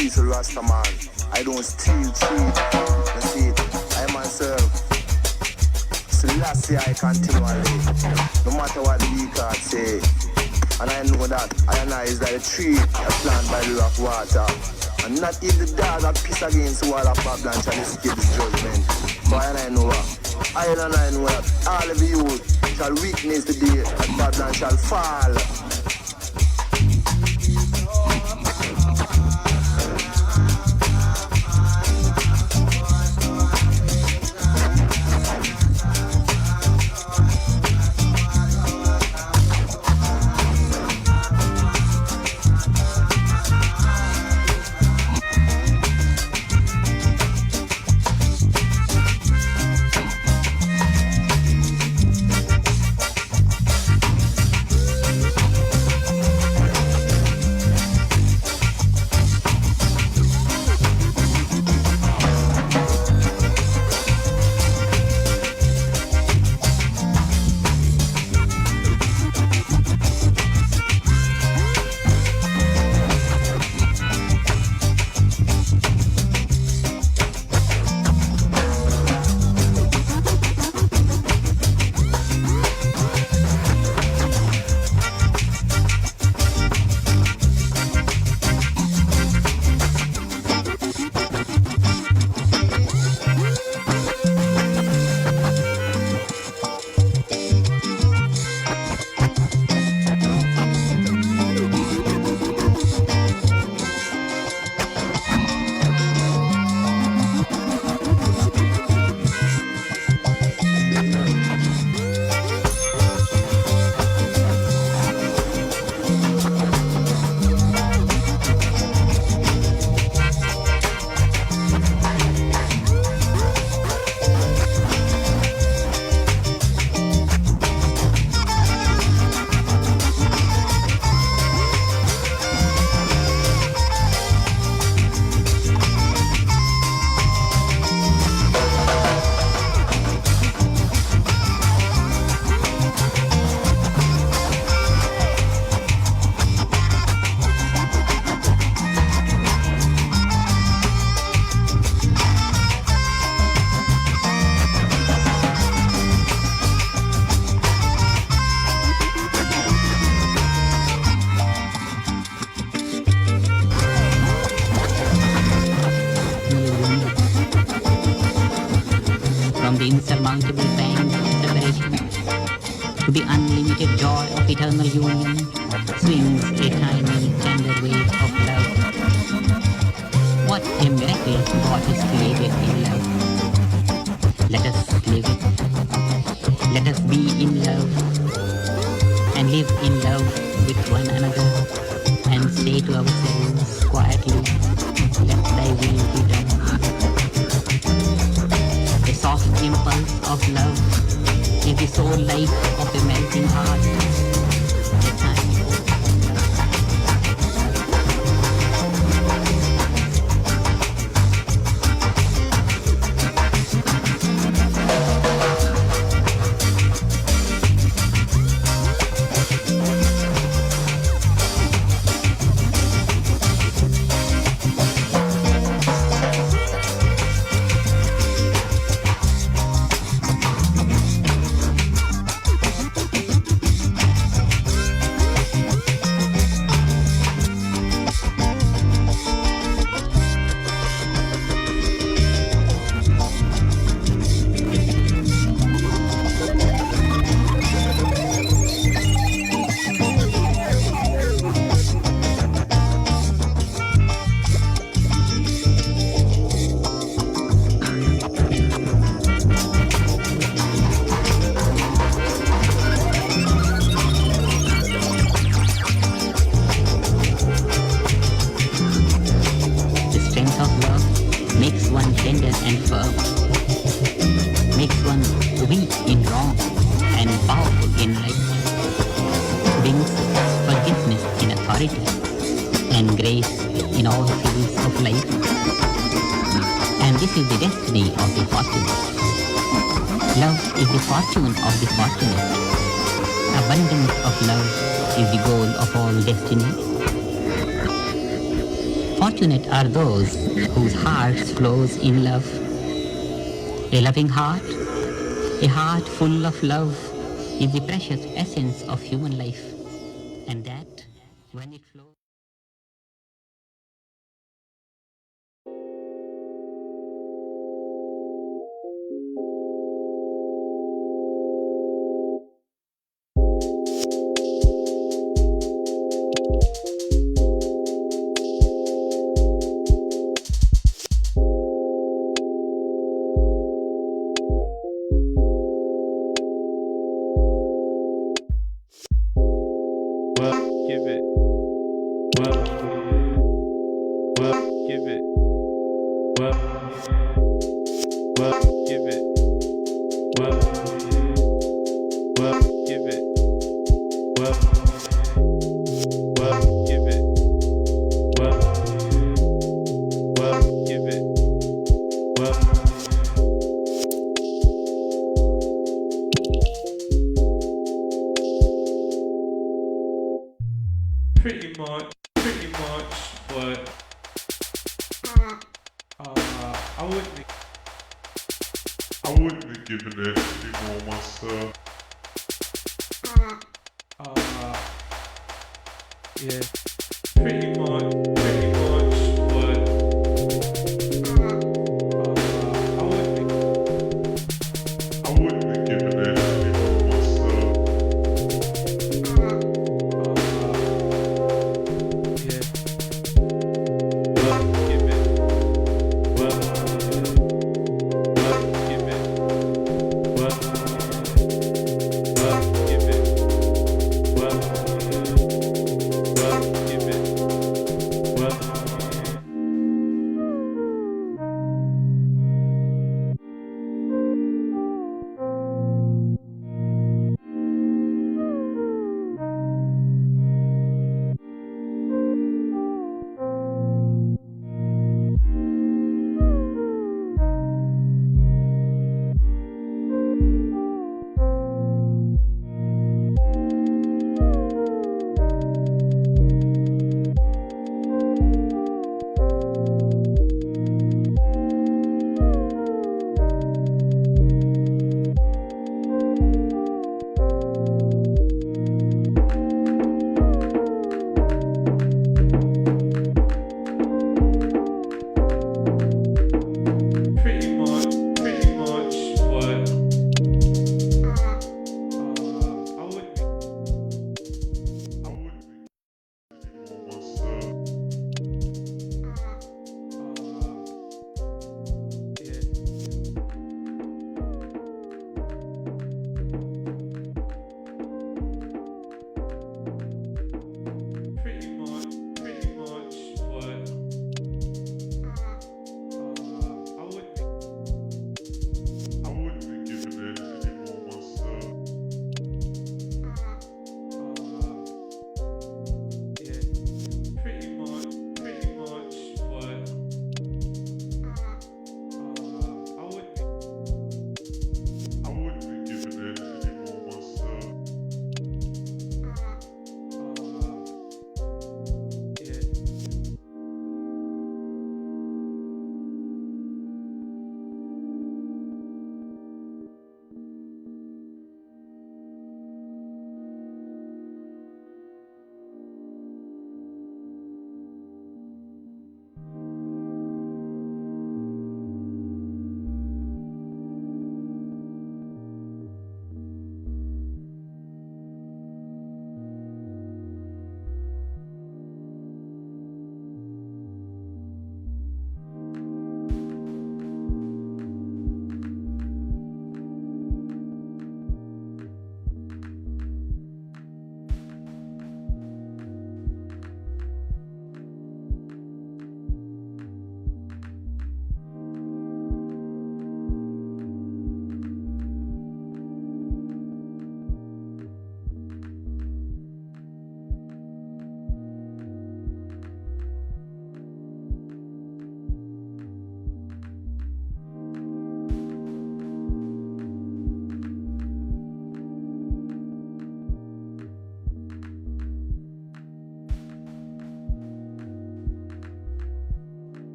peaceful Rasta man. I don't steal, cheat. You see it? I myself. Selassie I continually. No matter what the weak say. And I know that I is like a tree that planted by the river of water. And not even the dog that piss against the wall of Babylon shall escape this judgment. But I know what? I know that all of the youth shall witness the day that Babylon shall fall. The insurmountable pangs of separation to the unlimited joy of eternal union swings a tiny tender wave of love. What a miracle God has created in love. Let us live it. Let us be in love and live in love with one another and say to ourselves quietly, let thy will be done. A soft impulse of love is the soul life of a melting heart. Fortune of the fortunate. Abundance of love is the goal of all destiny. Fortunate are those whose hearts flows in love. A loving heart, a heart full of love, is the precious essence of human life, and that, when it flows...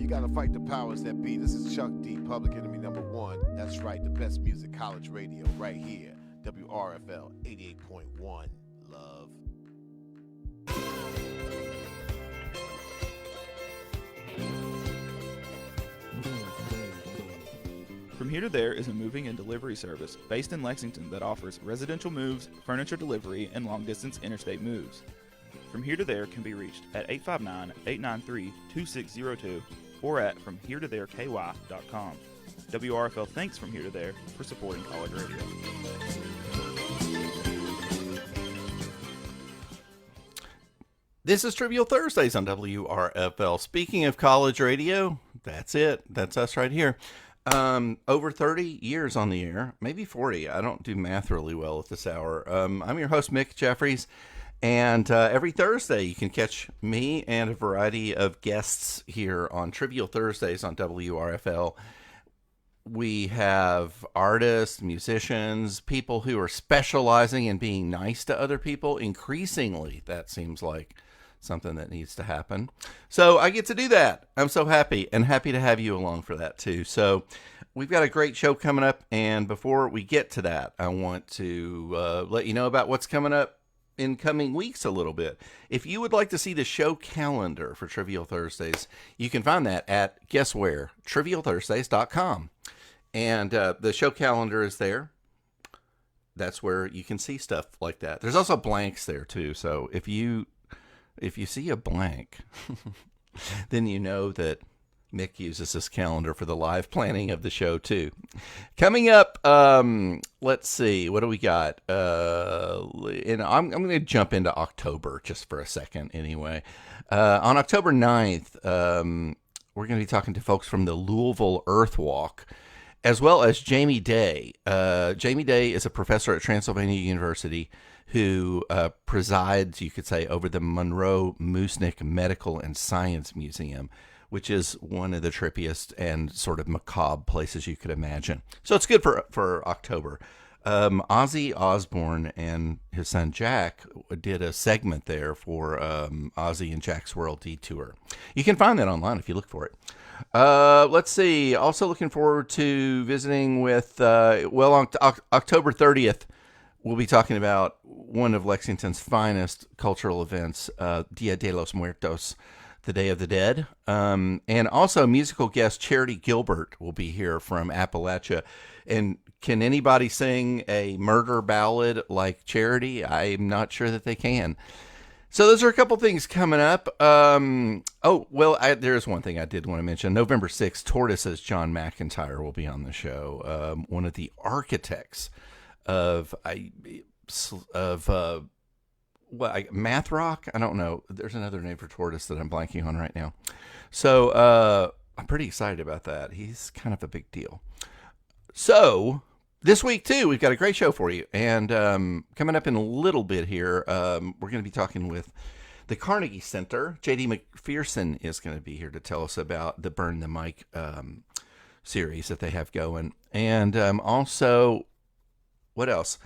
you gotta fight the powers that be. This is Chuck D, Public Enemy #1. That's right, the best music college radio right here. WRFL 88.1. Love. From Here to There is a moving and delivery service based in Lexington that offers residential moves, furniture delivery, and long-distance interstate moves. From Here to There can be reached at 859-893-2602 or at FromHereToThereKY.com. WRFL thanks From Here to There for supporting college radio. This is Trivial Thursdays on WRFL. Speaking of college radio, that's it. That's us right here. Over 30 years on the air, maybe 40. I don't do math really well at this hour. I'm your host, Mick Jeffries, and every Thursday you can catch me and a variety of guests here on Trivial Thursdays on WRFL. We have artists, musicians, people who are specializing in being nice to other people. Increasingly, that seems like something that needs to happen. So I get to do that. I'm so happy, and happy to have you along for that too. So we've got a great show coming up, and before we get to that, I want to let you know about what's coming up in coming weeks a little bit. If you would like to see the show calendar for Trivial Thursdays, you can find that at, guess where, TrivialThursdays.com. And the show calendar is there. That's where you can see stuff like that. There's also blanks there too, so if you see a blank, then you know that Mick uses this calendar for the live planning of the show too. Coming up, let's see, what do we got? And I'm going to jump into October just for a second anyway. On October 9th, we're going to be talking to folks from the Louisville Earth Walk, as well as Jamie Day. Jamie Day is a professor at Transylvania University who presides, you could say, over the Monroe Musnick Medical and Science Museum, which is one of the trippiest and sort of macabre places you could imagine. So it's good for October. Ozzy Osbourne and his son Jack did a segment there for Ozzy and Jack's World Detour. You can find that online if you look for it. Let's see. Also looking forward to visiting with, on October 30th, we'll be talking about one of Lexington's finest cultural events, Dia de los Muertos, the Day of the Dead. And also musical guest Charity Gilbert will be here from Appalachia. And can anybody sing a murder ballad like Charity? I'm not sure that they can. So those are a couple things coming up. There's one thing I did want to mention. November 6th, Tortoise's John McIntyre will be on the show. One of the architects of math rock. I don't know. There's another name for Tortoise that I'm blanking on right now. So I'm pretty excited about that. He's kind of a big deal. So this week too, we've got a great show for you. And coming up in a little bit here, we're going to be talking with the Carnegie Center. J.D. McPherson is going to be here to tell us about the Burn the Mic series that they have going. And also, what else?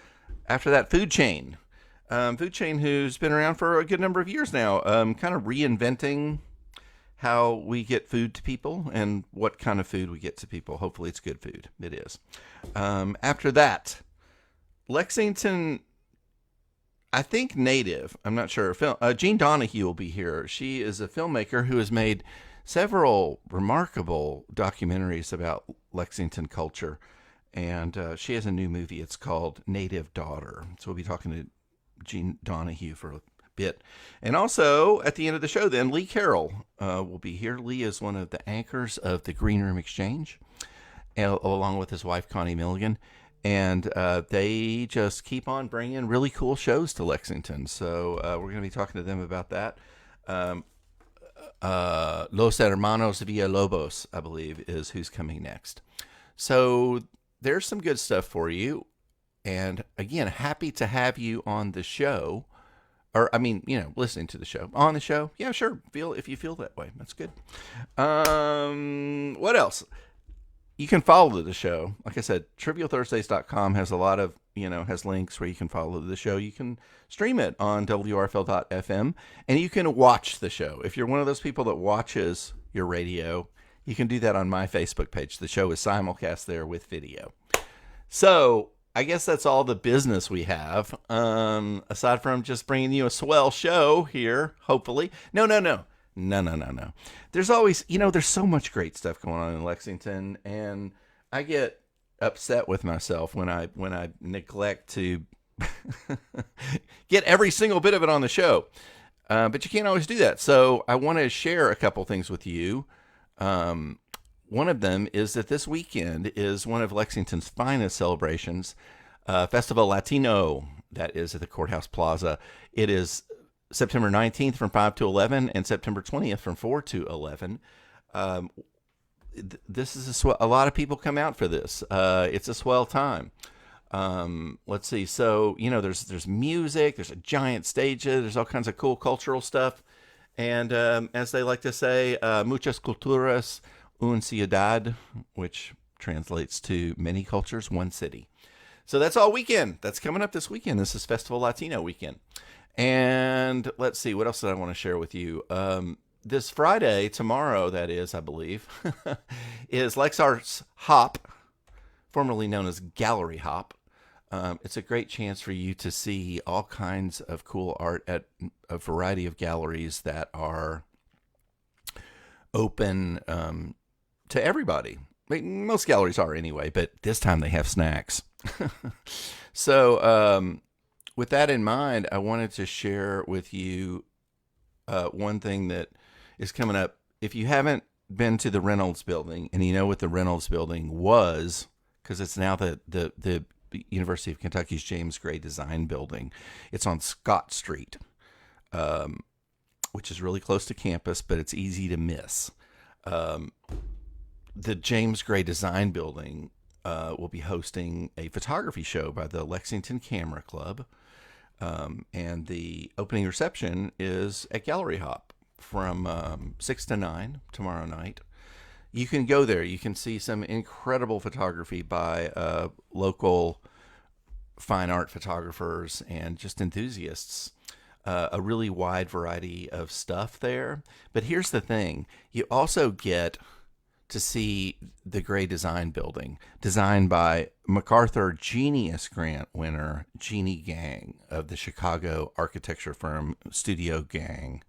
After that, Food Chain. Food Chain, who's been around for a good number of years now, kind of reinventing how we get food to people and what kind of food we get to people. Hopefully it's good food. It is. After that, Lexington, I think native, I'm not sure, Jean Donahue will be here. She is a filmmaker who has made several remarkable documentaries about Lexington culture. And she has a new movie. It's called Native Daughter. So we'll be talking to Jean Donahue for a bit. And also, at the end of the show, then, Lee Carroll will be here. Lee is one of the anchors of the Green Room Exchange, along with his wife, Connie Milligan. And they just keep on bringing really cool shows to Lexington. So we're going to be talking to them about that. Los Hermanos Villalobos, I believe, is who's coming next. So there's some good stuff for you. And again, happy to have you on the show. Or, listening to the show. On the show? Yeah, sure. If you feel that way. That's good. What else? You can follow the show. Like I said, TrivialThursdays.com has a lot of, has links where you can follow the show. You can stream it on WRFL.fm, and you can watch the show. If you're one of those people that watches your radio, you can do that on my Facebook page. The show is simulcast there with video. So I guess that's all the business we have, aside from just bringing you a swell show here, hopefully. No. There's always, there's so much great stuff going on in Lexington, and I get upset with myself when I neglect to get every single bit of it on the show. But you can't always do that. So I want to share a couple things with you. One of them is that this weekend is one of Lexington's finest celebrations, Festival Latino, that is at the Courthouse Plaza. It is September 19th from 5 to 11 and September 20th from 4 to 11. This is a lot of people come out for this. It's a swell time. Let's see. So, there's music, there's a giant stage, there's all kinds of cool cultural stuff. And as they like to say, muchas culturas, un ciudad, which translates to many cultures, one city. So that's all weekend. That's coming up this weekend. This is Festival Latino weekend. And let's see, what else did I want to share with you? This Friday, tomorrow, that is, I believe, is Lex Arts Hop, formerly known as Gallery Hop. It's a great chance for you to see all kinds of cool art at a variety of galleries that are open to everybody. Most galleries are anyway, but this time they have snacks. So with that in mind, I wanted to share with you one thing that is coming up. If you haven't been to the Reynolds Building, and you know what the Reynolds Building was, because it's now the University of Kentucky's James Gray Design Building. It's on Scott Street, which is really close to campus, but it's easy to miss. The James Gray Design Building will be hosting a photography show by the Lexington Camera Club, and the opening reception is at Gallery Hop from 6 to 9 tomorrow night. You can go there. You can see some incredible photography by local fine art photographers and just enthusiasts. A really wide variety of stuff there. But here's the thing. You also get to see the Gray Design Building, designed by MacArthur Genius Grant winner Jeannie Gang of the Chicago architecture firm Studio Gang.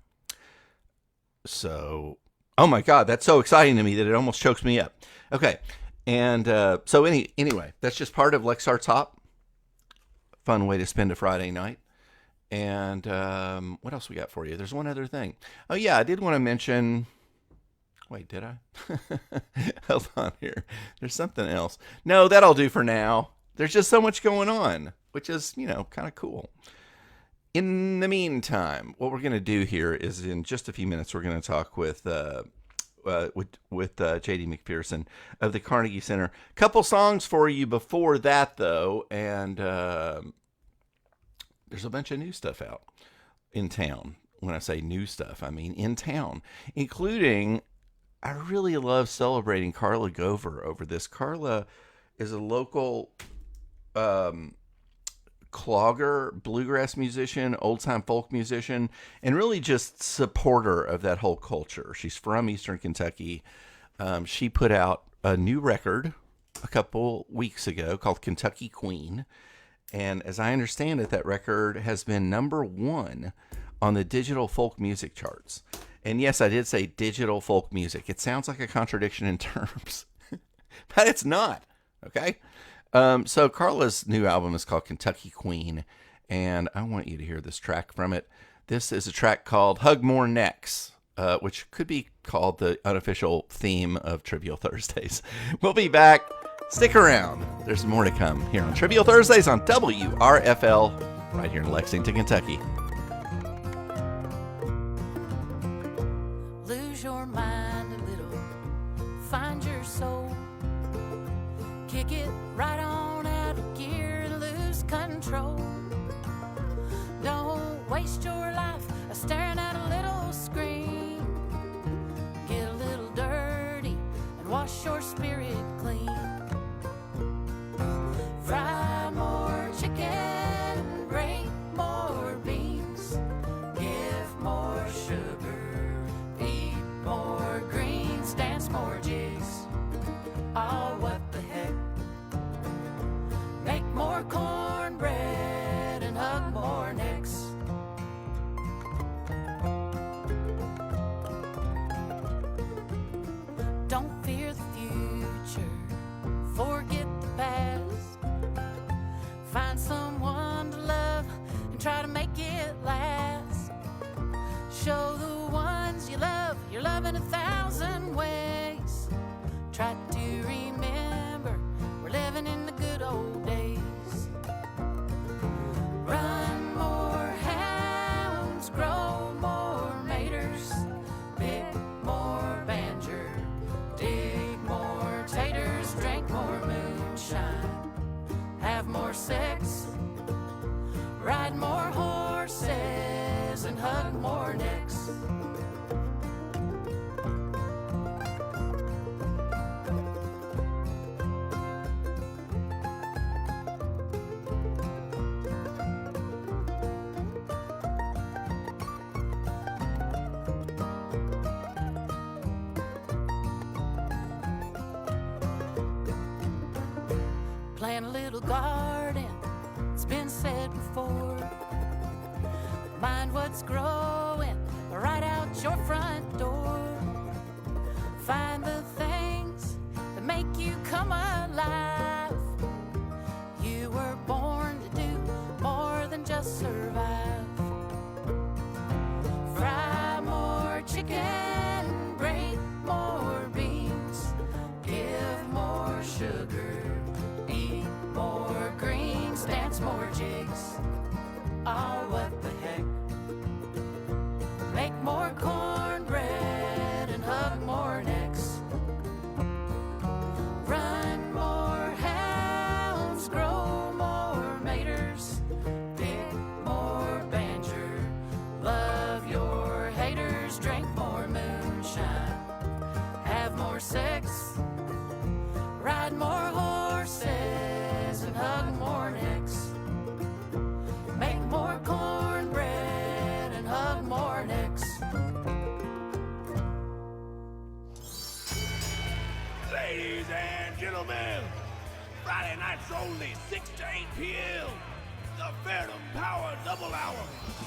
So, oh my God, that's so exciting to me that it almost chokes me up. Okay, and so anyway, that's just part of Lex Arts Hop. Fun way to spend a Friday night. And what else we got for you? There's one other thing. Oh yeah, I did want to mention... Wait, did I? Hold on here. There's something else. No, that'll do for now. There's just so much going on, which is, kind of cool. In the meantime, what we're going to do here is in just a few minutes, we're going to talk with J.D. McPherson of the Carnegie Center. Couple songs for you before that, though, and there's a bunch of new stuff out in town. When I say new stuff, I mean in town, including... I really love celebrating Carla Gover over this. Carla is a local clogger, bluegrass musician, old-time folk musician, and really just supporter of that whole culture. She's from Eastern Kentucky. She put out a new record a couple weeks ago called Kentucky Queen. And as I understand it, that record has been #1 on the digital folk music charts. And yes, I did say digital folk music. It sounds like a contradiction in terms, but it's not. Okay. So Carla's new album is called Kentucky Queen, and I want you to hear this track from it. This is a track called Hug More Necks, which could be called the unofficial theme of Trivial Thursdays. We'll be back. Stick around. There's more to come here on Trivial Thursdays on WRFL, right here in Lexington, Kentucky. Lose your mind a little, find your soul, kick it right on out of gear and lose control. Don't waste your life staring at a little screen. Get a little dirty and wash your spirit clean. Fry more chicken, break more beans, give more sugar, eat more greens, dance more in 1,000 ways. Try to remember we're living in the good old days. Run more hounds, grow more maters, pick more banjo, dig more taters, drink more moonshine, have more sex, ride more horses, and hug more necks. Plant a little garden, it's been said before. Mind what's growing right out your front door. Find the things that make you come alive. You were born to do more than just survive. Fry more chicken, break more beans, give more sugar, eat more greens, dance more jigs. Oh, what the heck? Make more cornbread and hug more necks. Run more hounds, grow more maters, pick more banjo, love your haters, drink more moonshine, have more sex, ride more horses, and hug more necks. Make more cornbread and hug more necks. Ladies and gentlemen, Friday nights only, 6 to 8 p.m. The Phantom Power Double Hour,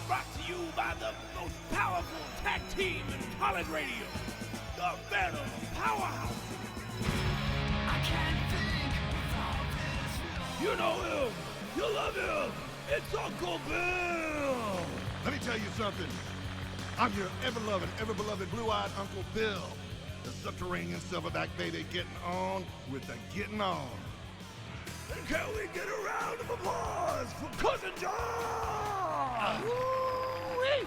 brought to you by the most powerful tag team in college radio, the Phantom Powerhouse. I can't think without this. You know him, you love him. It's Uncle Bill! Let me tell you something. I'm your ever-loving, ever-beloved blue-eyed Uncle Bill. The subterranean silverback baby getting on with the getting on. And can we get a round of applause for Cousin John? Woo-wee!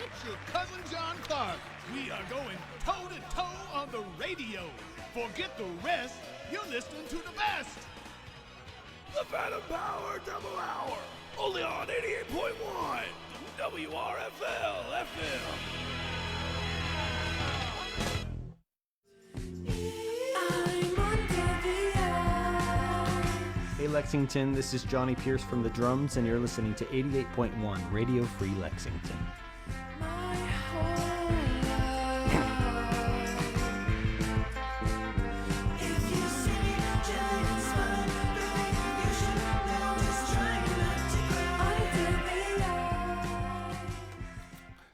It's your Cousin John Clark. We are going toe-to-toe on the radio. Forget the rest, you're listening to the best. The Phantom Power Double Hour, only on 88.1 WRFL FM. Hey Lexington, this is Johnny Pierce from the drums, and you're listening to 88.1 Radio Free Lexington.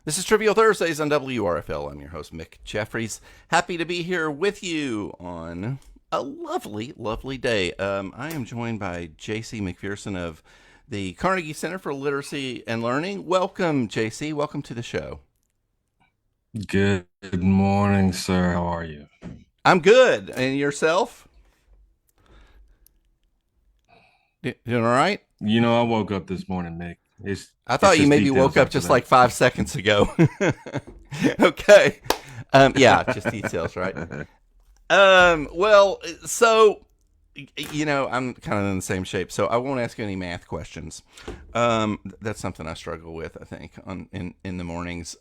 This is Trivial Thursdays on WRFL. I'm your host, Mick Jeffries. Happy to be here with you on a lovely, lovely day. I am joined by JC McPherson of the Carnegie Center for Literacy and Learning. Welcome, JC. Welcome to the show. Good morning, sir. How are you? I'm good. And yourself? Doing all right? You know, I woke up this morning, Mick. I thought you maybe woke up just like 5 seconds ago. Okay. Yeah, just details, right? Well, so, you know, I'm kind of in the same shape, so I won't ask you any math questions. That's something I struggle with, I think, in the mornings.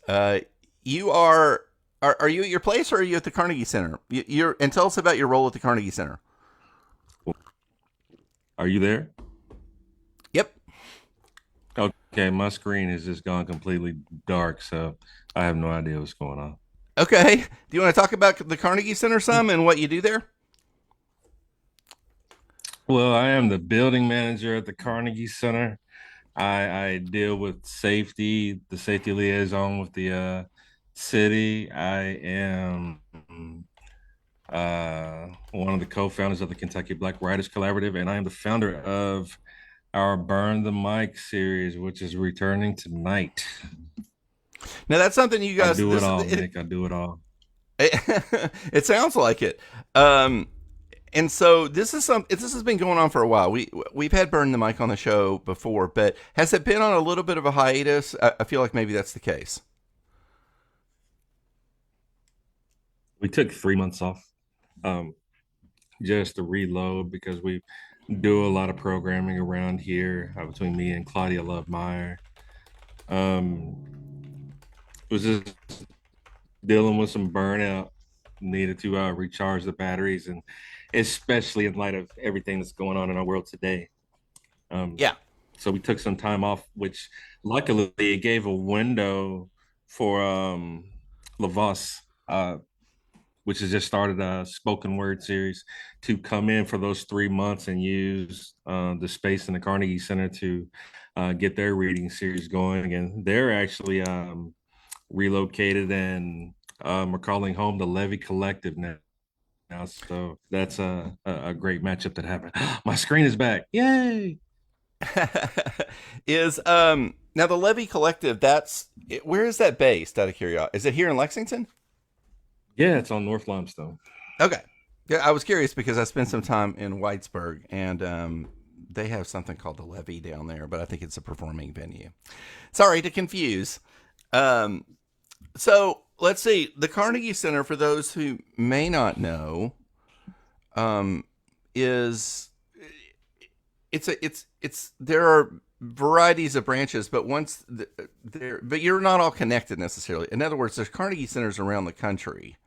You are you at your place, or are you at the Carnegie Center? And tell us about your role at the Carnegie Center. Are you there? Yep. Okay, my screen has just gone completely dark, so I have no idea what's going on. Okay. Do you want to talk about the Carnegie Center some and what you do there? Well, I am the building manager at the Carnegie Center. I deal with safety, the safety liaison with the city. I am one of the co-founders of the Kentucky Black Writers Collaborative, and I am the founder of our Burn the Mic series, which is returning tonight. Now, that's something you guys... I do it all, Nick. I do it all. It sounds like it. And so this has been going on for a while. We've had Burn the Mic on the show before, but has it been on a little bit of a hiatus? I feel like maybe that's the case. We took 3 months off, just to reload because we do a lot of programming around here between me and Claudia Lovemeyer. It was just dealing with some burnout, needed to recharge the batteries, and especially in light of everything that's going on in our world today. Yeah. So we took some time off, which luckily it gave a window for Lavos, which has just started a spoken word series, to come in for those 3 months and use the space in the Carnegie Center to get their reading series going. And they're actually relocated and are calling home the Levy Collective now. So that's a great matchup that happened. My screen is back. Yay! Is now the Levy Collective, where is that based, out of curiosity? Is it here in Lexington? Yeah, it's on North Limestone. Okay. Yeah, I was curious because I spent some time in Whitesburg, and they have something called the Levy down there, but I think it's a performing venue. Sorry to confuse. So let's see. The Carnegie Center, for those who may not know, there are varieties of branches, but but you're not all connected necessarily. In other words, there's Carnegie Centers around the country,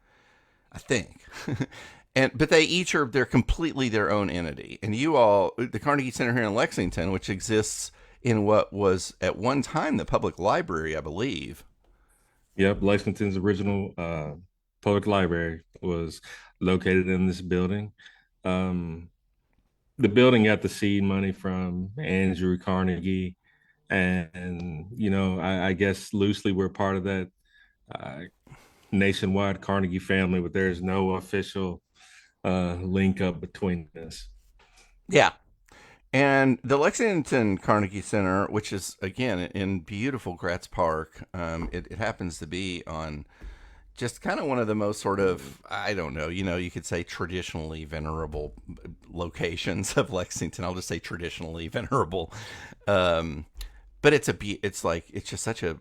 I think. But they're completely their own entity. And the Carnegie Center here in Lexington, which exists in what was at one time the public library, I believe. Yep, Lexington's original public library was located in this building. The building got the seed money from Andrew Carnegie, and I guess loosely we're part of that nationwide Carnegie family, but there's no official link up between us. Yeah. And the Lexington Carnegie Center, which is, again, in beautiful Gratz Park, it happens to be on just kind of one of the most sort of, I don't know, you could say traditionally venerable locations of Lexington. I'll just say traditionally venerable. But it's just such a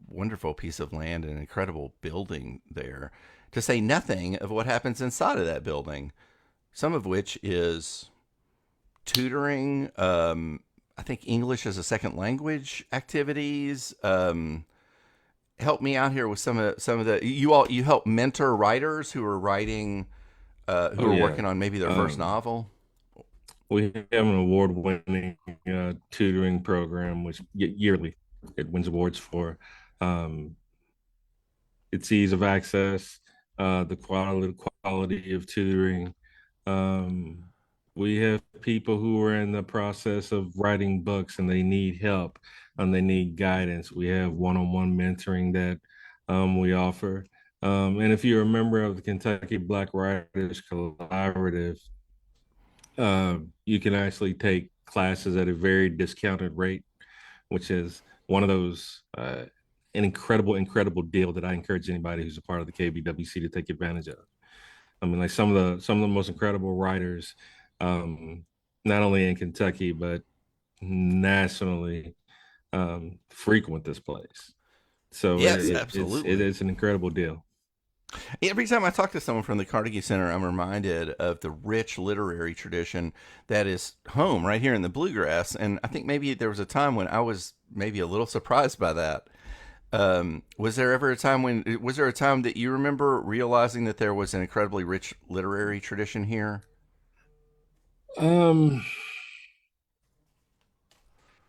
wonderful piece of land and an incredible building there, to say nothing of what happens inside of that building, some of which is tutoring, I think English as a second language activities. Help me out here with some of the you help mentor writers who are writing working on maybe their first novel. We have an award-winning tutoring program, which yearly it wins awards for its ease of access, the quality of tutoring. We have people who are in the process of writing books and they need help and they need guidance. We have one-on-one mentoring that we offer. And if you're a member of the Kentucky Black Writers Collaborative, you can actually take classes at a very discounted rate, which is one of those an incredible deal that I encourage anybody who's a part of the KBWC to take advantage of. I mean, like some of the most incredible writers, not only in Kentucky but nationally, frequent this place. So yes, absolutely, it's an incredible deal. Every time I talk to someone from the Carnegie Center, I'm reminded of the rich literary tradition that is home right here in the Bluegrass. And I think maybe there was a time when I was maybe a little surprised by that. Was there a time that you remember realizing that there was an incredibly rich literary tradition here?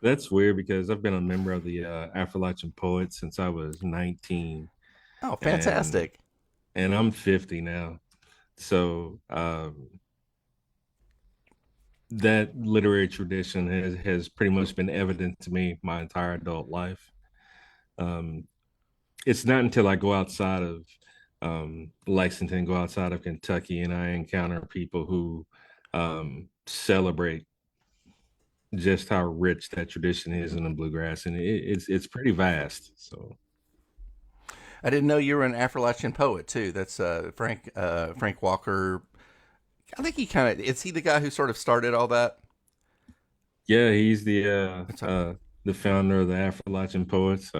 That's weird because I've been a member of the Appalachian Poets since I was 19. Oh, fantastic. And I'm 50 now. So that literary tradition has pretty much been evident to me my entire adult life. It's not until I go outside of Lexington, go outside of Kentucky, and I encounter people who celebrate just how rich that tradition is in the Bluegrass, and it's pretty vast. So, I didn't know you were an Appalachian poet too. That's Frank Walker. I think is he the guy who sort of started all that? Yeah, he's the founder of the Appalachian Poets.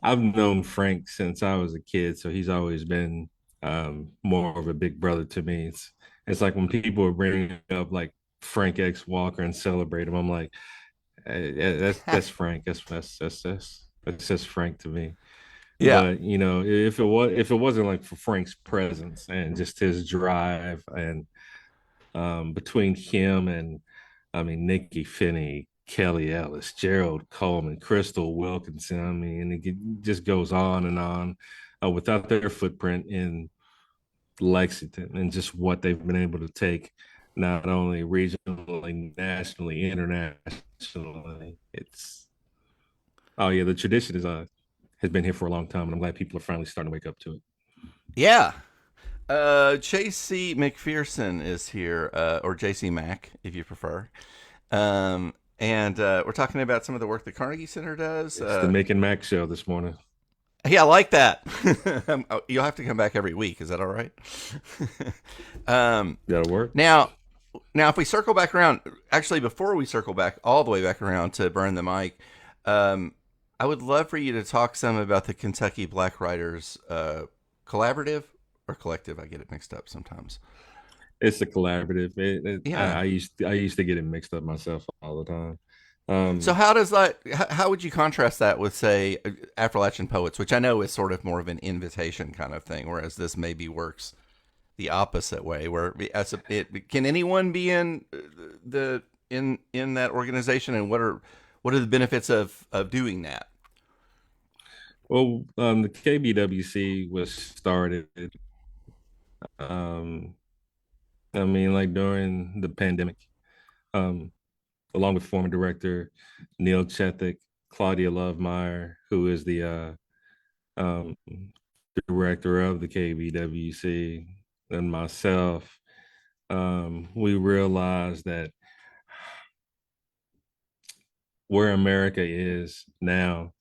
I've known Frank since I was a kid, so he's always been more of a big brother to me. It's like when people are bringing up like Frank X Walker and celebrate him, I'm like, yeah, that's Frank. That's just Frank to me. Yeah. But if it wasn't like for Frank's presence and just his drive and between him and I mean Nikki Finney, Kelly Ellis, Gerald Coleman, Crystal Wilkinson, I mean it just goes on and on. Without their footprint in Lexington and just what they've been able to take not only regionally, nationally, internationally. The tradition has been here for a long time, and I'm glad people are finally starting to wake up to it. Yeah. JC McPherson is here, or JC Mac, if you prefer. And we're talking about some of the work the Carnegie Center does. It's the Mick and Mac show this morning. Yeah, I like that. You'll have to come back every week. Is that all right? That'll work. Now, if we circle back around, actually, before we circle back all the way back around to Burn the Mic, I would love for you to talk some about the Kentucky Black Writers Collaborative or Collective. I get it mixed up sometimes. It's a collaborative. Yeah. I used to get it mixed up myself all the time. So how would you contrast that with, say, Appalachian Poets, which I know is sort of more of an invitation kind of thing, whereas this maybe works the opposite way, where can anyone be in that organization, and what are the benefits of doing that? Well, the KBWC was started. I mean, like during the pandemic, along with former director Neil Chethik, Claudia Lovemeyer, who is the director of the KBWC, and myself, we realized that where America is now,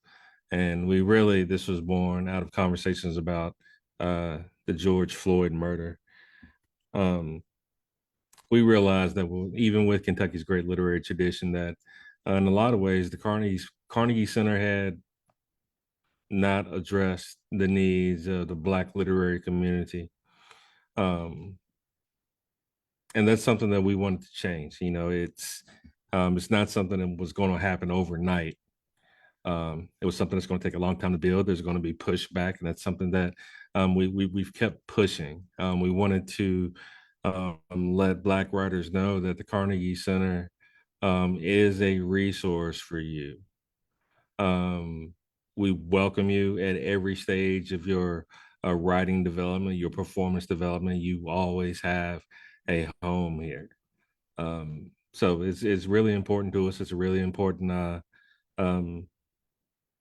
and this was born out of conversations about the George Floyd murder. We realized that even with Kentucky's great literary tradition, that in a lot of ways, the Carnegie Center had not addressed the needs of the Black literary community. And that's something that we wanted to change. It's not something that was going to happen overnight. It was something that's going to take a long time to build. There's going to be pushback, and that's something that we've kept pushing. We wanted to let Black writers know that the Carnegie Center is a resource for you. We welcome you at every stage of your writing development, your performance development. You always have a home here. So it's really important to us. It's a really important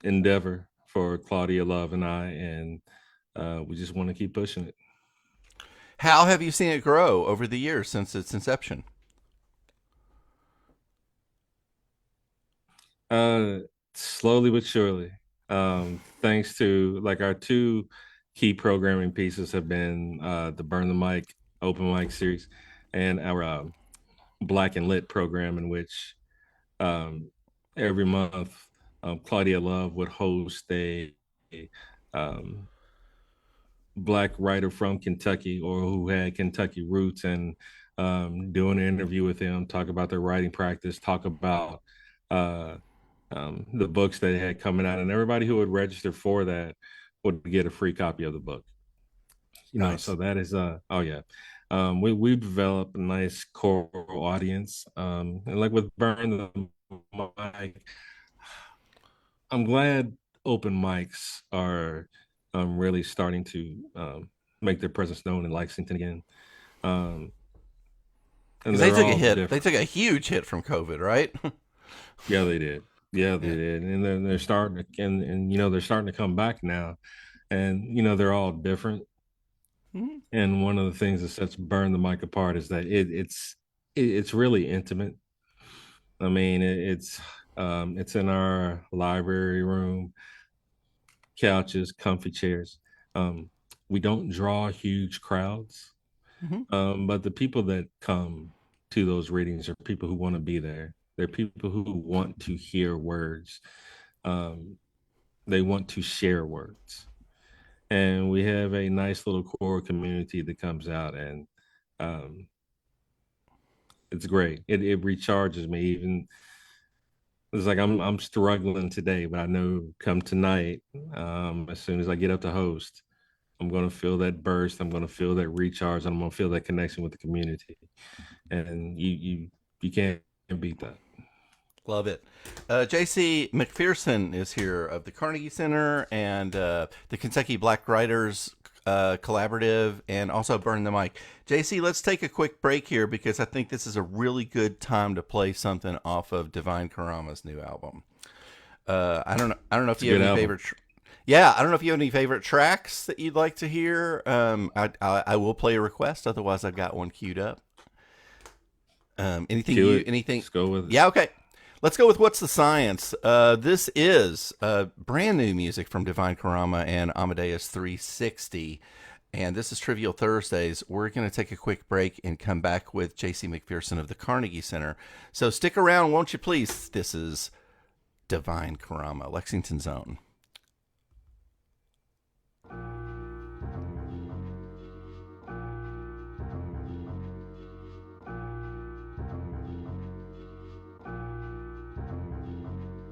endeavor for Claudia Love and I, and we just want to keep pushing it. How have you seen it grow over the years since its inception? Slowly but surely. Thanks to our two key programming pieces have been the Burn the Mic open mic series and our Black and Lit program, in which every month Claudia Love would host a Black writer from Kentucky or who had Kentucky roots, and do an interview with them, talk about their writing practice, talk about the books they had coming out, and everybody who would register for that would get a free copy of the book. Nice. So that is we developed a nice core audience, and like with Burn the Mic, I'm glad open mics are really starting to make their presence known in Lexington again. And they took a hit. They took a huge hit from COVID, right? Yeah, they did. Yeah, they did. And then they're starting to, and they're starting to come back now, and they're all different. Mm-hmm. And one of the things that sets Burn the Mic apart is that it's really intimate. I mean, it's in our library room. couches, comfy chairs. We don't draw huge crowds, but the people that come to those readings are people who want to be there. They're people who want to hear words. They want to share words. And we have a nice little core community that comes out, and it's great. It recharges me. Even it's like I'm struggling today, but I know come tonight, as soon as I get up to host, I'm going to feel that burst. I'm going to feel that recharge, and I'm going to feel that connection with the community. And you can't beat that. Love it. JC McPherson is here of the Carnegie Center and the Kentucky Black Writers Collaborative, and also Burn the Mic. JC, let's take a quick break here because I think this is a really good time to play something off of Divine Karama's new album. I don't know if you have any favorite. I don't know if you have any favorite tracks that you'd like to hear. I will play a request. Otherwise, I've got one queued up. Anything? Let's go with it. Yeah. Okay. Let's go with What's the Science? This is brand new music from Divine Karama and Amadeus 360. And this is Trivial Thursdays. We're going to take a quick break and come back with JC McPherson of the Carnegie Center. So stick around, won't you please? This is Divine Karama, Lexington's own.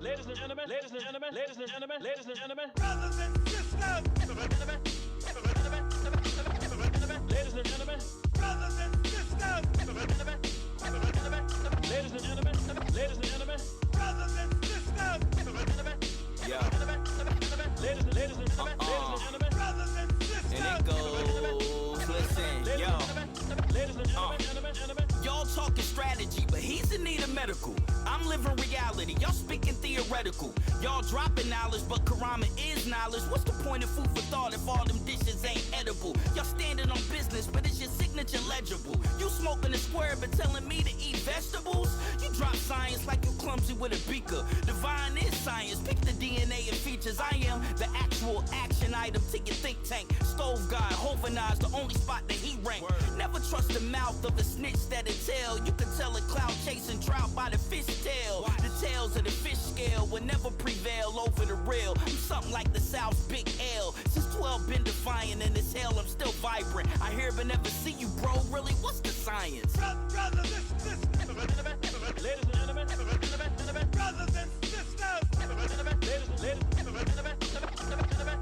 Ladies and gentlemen, ladies and gentlemen, ladies and gentlemen, ladies and gentlemen, brothers and sisters, ladies and gentlemen, ladies and gentlemen, brothers and sisters, ladies and gentlemen, ladies and gentlemen, brothers and sisters, yeah, ladies and gentlemen, brothers and sisters, and it goes, listen, yo, ladies and gentlemen, y'all talking strategy, but he's in need of medical. I'm living reality, y'all speaking theoretical. Y'all dropping knowledge, but Karama is knowledge. What's the point of food for thought if all them dishes ain't edible? Y'all standing on business, but is your signature legible? You smoking a square, but telling me to eat vegetables? You drop science like you clumsy with a beaker. Divine is science, pick the DNA and features. I am the actual action item to your think tank. Stove guy, Hovenize, the only spot that he rank. Never trust the mouth of the snitch that it tell. You can tell a cloud chasing trout by the fish tail. The tails of the fish scale will never prevail over the real. I'm something like the South's Big L. Since 12 been defiant in this hell, I'm still vibrant. I hear but never see you, bro. Really, what's the science? Brother, listen. Ladies and gentlemen, brothers and sisters,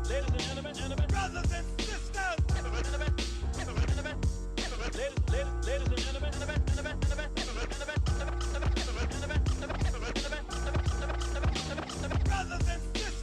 ladies and gentlemen, brothers and sisters, ladies and gentlemen,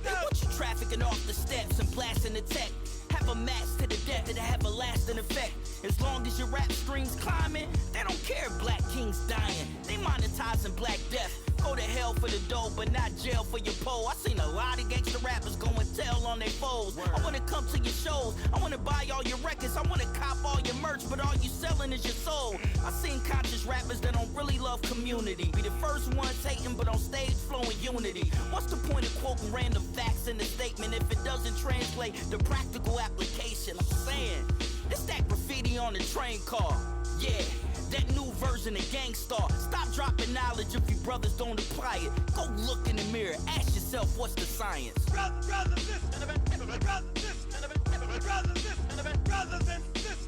they put you trafficking off the steps and blasting the tech. Have a match to the death that have a lasting effect. As long as your rap streams climbing, they don't care if black kings dying. They monetizing black death. Go to hell for the dough, but not jail for your pole. I seen a lot of gangster rappers go and tell on their foes. I wanna come to your shows, I wanna buy all your records, I wanna cop all your merch, but all you selling is your soul. I seen conscious rappers that don't really love community. Be the first ones hating, but on stage flowing unity. What's the point of quoting random facts in the statement if it doesn't translate to practical application? I'm saying, it's that graffiti on the train car. Yeah, that new version of Gangstar. Stop dropping knowledge if you brothers don't apply it. Go look in the mirror, ask yourself what's the science. Brothers and sisters, ladies and gentlemen, brothers and sisters, ladies and gentlemen, ladies and gentlemen, brothers and sisters.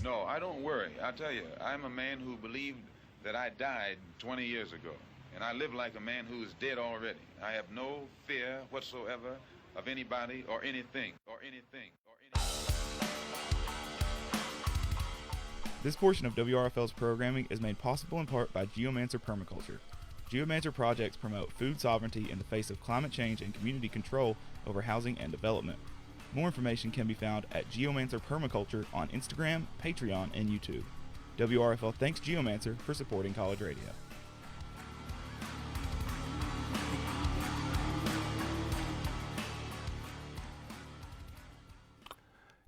No, I don't worry. I tell you, I'm a man who believed that I died 20 years ago, and I live like a man who is dead already. I have no fear whatsoever of anybody or anything. This portion of WRFL's programming is made possible in part by Geomancer Permaculture. Geomancer projects promote food sovereignty in the face of climate change and community control over housing and development. More information can be found at Geomancer Permaculture on Instagram, Patreon, and YouTube. WRFL thanks Geomancer for supporting college radio.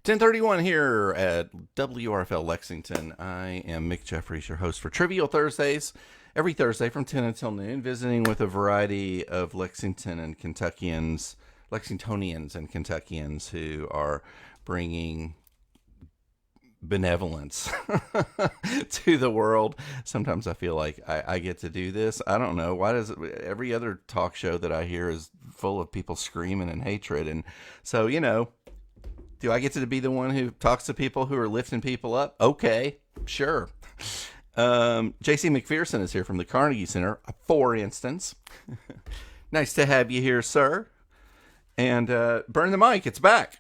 1031 here at WRFL Lexington. I am Mick Jeffries, your host for Trivial Thursdays. Every Thursday from 10 until noon, visiting with a variety of Lexingtonians and Kentuckians who are bringing benevolence to the world. Sometimes I feel like I get to do this. I don't know. Why does every other talk show that I hear is full of people screaming and hatred? And so, do I get to be the one who talks to people who are lifting people up? Okay, sure. JC McPherson is here from the Carnegie Center, for instance. Nice to have you here, sir. And Burn the Mic, it's back.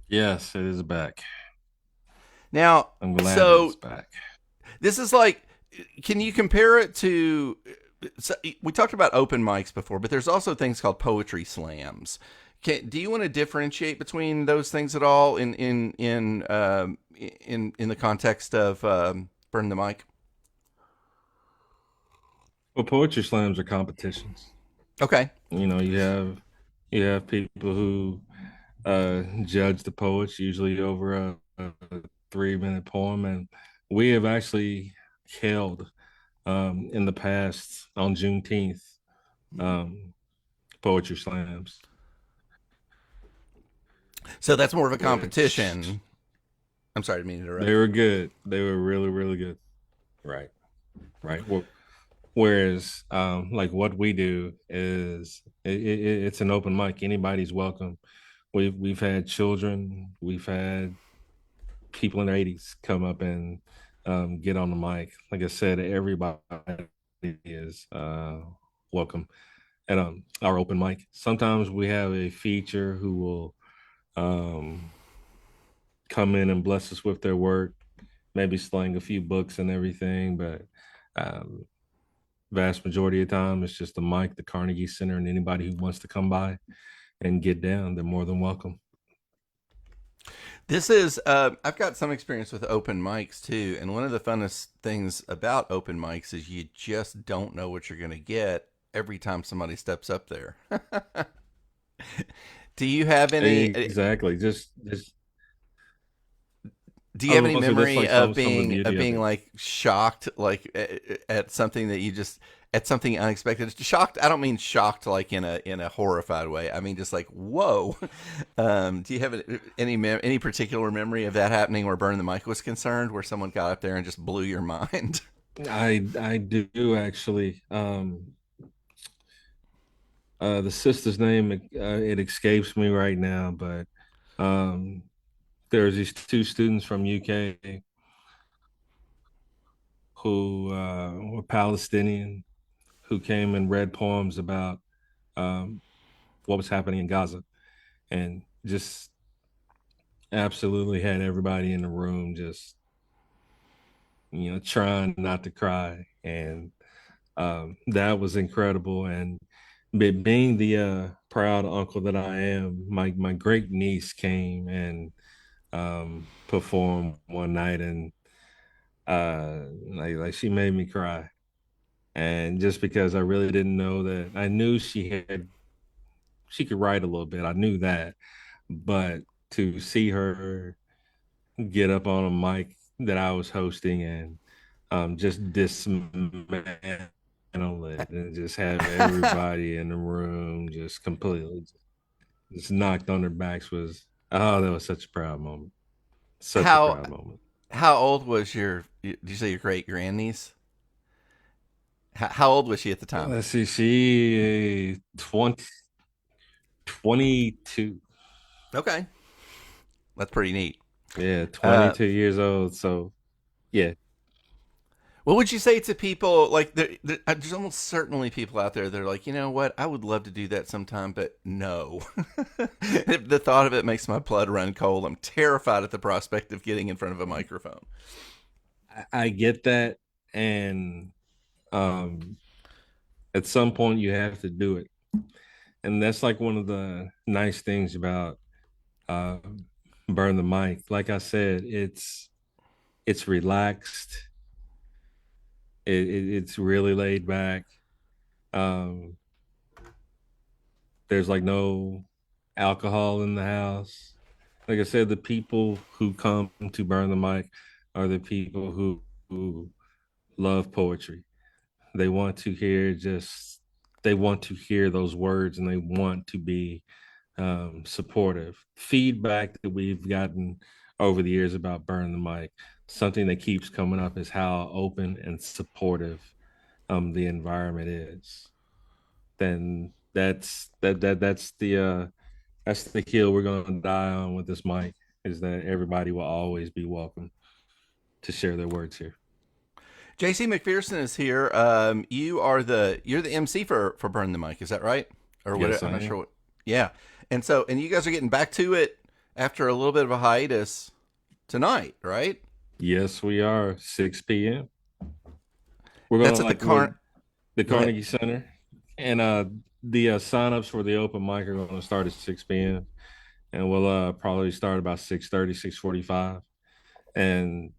Yes, it is back. Now, I'm glad it's back. This is like, can you compare it to, so we talked about open mics before, but there's also things called poetry slams. Do you want to differentiate between those things at all in the context of Burn the Mic? Well, poetry slams are competitions. Okay. You have people who judge the poets, usually over a 3-minute poem, and we have actually held in the past on Juneteenth poetry slams. So that's more of a competition. I'm sorry to mean to interrupt. They were good. They were really, really good. Right. Well, whereas, like what we do is it's an open mic. Anybody's welcome. We've had children. We've had people in their 80s come up and get on the mic. Like I said, everybody is welcome at our open mic. Sometimes we have a feature who will come in and bless us with their work, maybe slang a few books and everything, but vast majority of the time it's just the mic, the Carnegie Center, and anybody who wants to come by and get down, they're more than welcome. This is I've got some experience with open mics too, and one of the funnest things about open mics is you just don't know what you're going to get every time somebody steps up there. Do you have any exactly just do you have any memory of being like shocked, like at something that you just at something unexpected? Shocked, I don't mean shocked like in a horrified way. I mean just like whoa. Do you have any particular memory of that happening where Burn the Mic was concerned, where someone got up there and just blew your mind? I do actually. The sister's name, it escapes me right now, but there's these two students from UK who were Palestinian, who came and read poems about what was happening in Gaza, and just absolutely had everybody in the room just, trying not to cry. And that was incredible. And being the proud uncle that I am, my great niece came and performed one night, and like she made me cry. And just because I really didn't know that, I knew she could write a little bit. I knew that, but to see her get up on a mic that I was hosting and just dismantle it and just have everybody in the room just completely just knocked on their backs that was such a proud moment. Such a proud moment. How old was did you say your great grandniece? How old was she at the time? Let's see, she 22. Okay. That's pretty neat. Yeah, 22 years old. So, yeah. What would you say to people, like, there's almost certainly people out there that are like, you know what, I would love to do that sometime, but no. The thought of it makes my blood run cold. I'm terrified at the prospect of getting in front of a microphone. I get that, and at some point you have to do it. And that's like one of the nice things about Burn the Mic. Like I said, it's relaxed. It's really laid back. There's like no alcohol in the house. like I said, the people who come to Burn the Mic are the people who love poetry. They want to hear they want to hear those words, and they want to be supportive. Feedback that we've gotten over the years about Burn the Mic, something that keeps coming up is how open and supportive the environment is. Then that's the hill we're gonna die on with this mic, is that everybody will always be welcome to share their words here. JC McPherson is here. You're the MC for Burn the Mic, is that right? Or what? Yes, I'm not I am. sure what. Yeah, and you guys are getting back to it after a little bit of a hiatus tonight, right? Yes, we are. 6 p.m. We're That's gonna at the the Carnegie Center, and the signups for the open mic are going to start at 6 p.m. and we'll probably start about 6:30, 6:45, and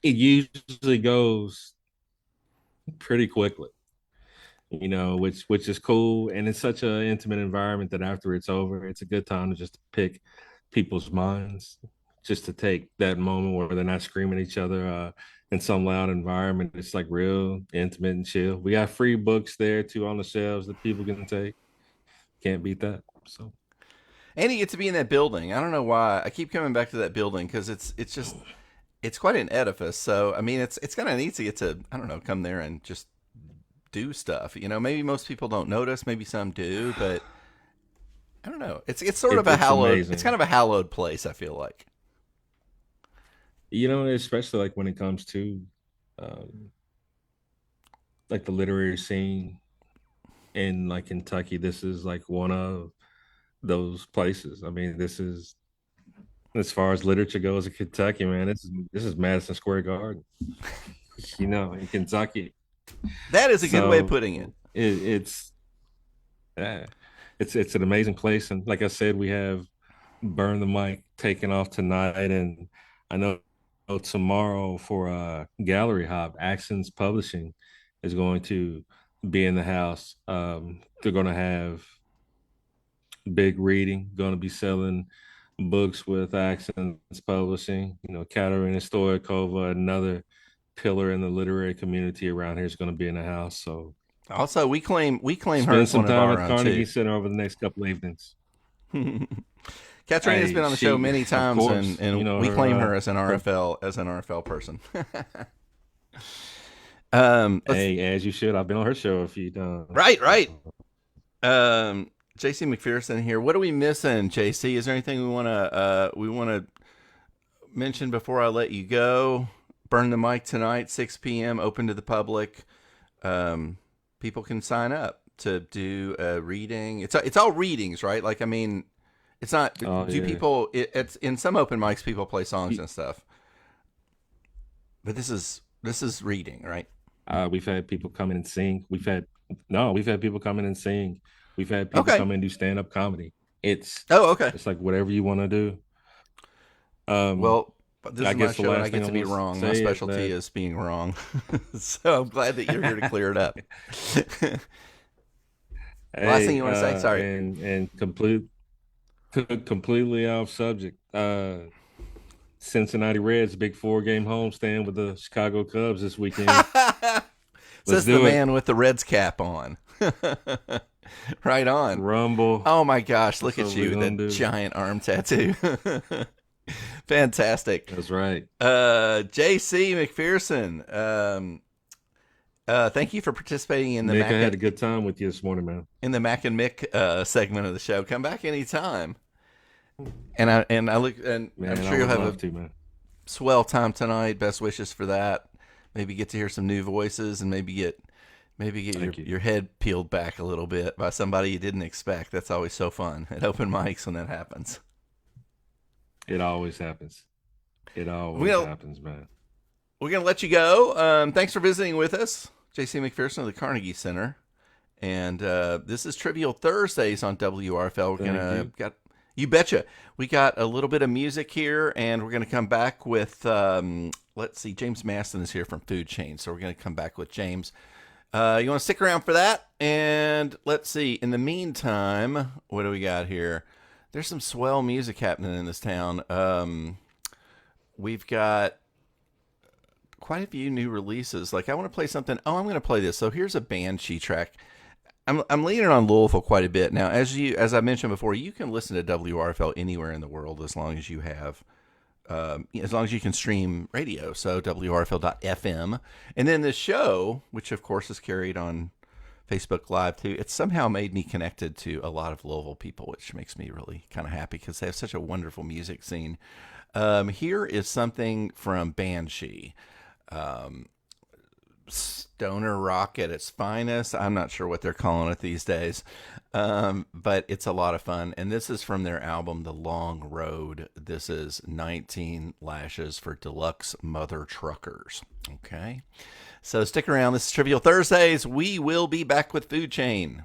it usually goes pretty quickly, which is cool, and it's such an intimate environment that after it's over, it's a good time to just pick people's minds, just to take that moment where they're not screaming at each other in some loud environment. It's like real intimate and chill. We got free books there too on the shelves that people can take. Can't beat that. So, and you get to be in that building. I don't know why I keep coming back to that building, because it's quite an edifice. So I mean, it's kind of neat to get to, I don't know, come there and just do stuff. Maybe most people don't notice, maybe some do, but I don't know. It's sort of a hallowed. Amazing. It's kind of a hallowed place, I feel like. Especially like when it comes to like the literary scene in like Kentucky, this is like one of those places. I mean, this is, as far as literature goes in Kentucky, man, this is Madison Square Garden. In Kentucky. That is a good way of putting it. It's an amazing place, and like I said, we have Burn the Mic taking off tonight, and I know tomorrow for Gallery Hop, Accents Publishing is going to be in the house. They're going to have big reading, going to be selling books with Accents Publishing. Katerina Stoikova, another pillar in the literary community around here, is going to be in the house. So also we claim spend her as some one time of our at own Carnegie too. Center over the next couple of evenings. Katrina has been on the show many times, course, and we claim her as an RFL person. As you should. I've been on her show a few times. Right. JC McPherson here. What are we missing, JC? Is there anything we want to mention before I let you go? Burn the Mic tonight, 6 p.m., open to the public. People can sign up to do a reading. It's all readings, right? Like, I mean, it's not. People? It's in some open mics, people play songs and stuff. But this is reading, right? We've had people come in and sing. We've had people come in and sing. We've had people come in and do stand-up comedy. It's It's like whatever you want to do. Well, this is my show, and I get to be wrong. My specialty is being wrong. So I'm glad that you're here to clear it up. Last thing you want to say? Sorry. And completely off subject. Cincinnati Reds big 4-game homestand with the Chicago Cubs this weekend. Says the man with the Reds cap on. Right on. Rumble. Oh my gosh, look at you, that giant arm tattoo. Fantastic. That's right. JC McPherson, thank you for participating in the Mick, I had a good time with you this morning, man. In the Mac and Mick segment of the show. Come back anytime. And I'm sure you'll have a swell time tonight. Best wishes for that. Maybe get to hear some new voices, and maybe get your head peeled back a little bit by somebody you didn't expect. That's always so fun at open mics when that happens. It always happens. It always happens, man. We're going to let you go. Thanks for visiting with us. JC McPherson of the Carnegie Center. And this is Trivial Thursdays on WRFL. You betcha. We got a little bit of music here, and we're going to come back with, let's see, James Maston is here from Food Chain, so we're going to come back with James. You want to stick around for that? And let's see, in the meantime, what do we got here? there's some swell music happening in this town. We've got quite a few new releases. Like, I want to play something. Oh, I'm going to play this. So here's a Banshee track. I'm leaning on Louisville quite a bit now. As I mentioned before, you can listen to WRFL anywhere in the world as long as you have, as long as you can stream radio. So WRFL.FM, and then the show, which of course is carried on Facebook Live too. It's somehow made me connected to a lot of Louisville people, which makes me really kind of happy because they have such a wonderful music scene. Here is something from Banshee. Stoner rock at its finest. I'm not sure what they're calling it these days, but it's a lot of fun. And this is from their album, The Long Road. This is 19 Lashes for Deluxe Mother Truckers. Okay. So stick around. This is Trivial Thursdays. We will be back with Food Chain.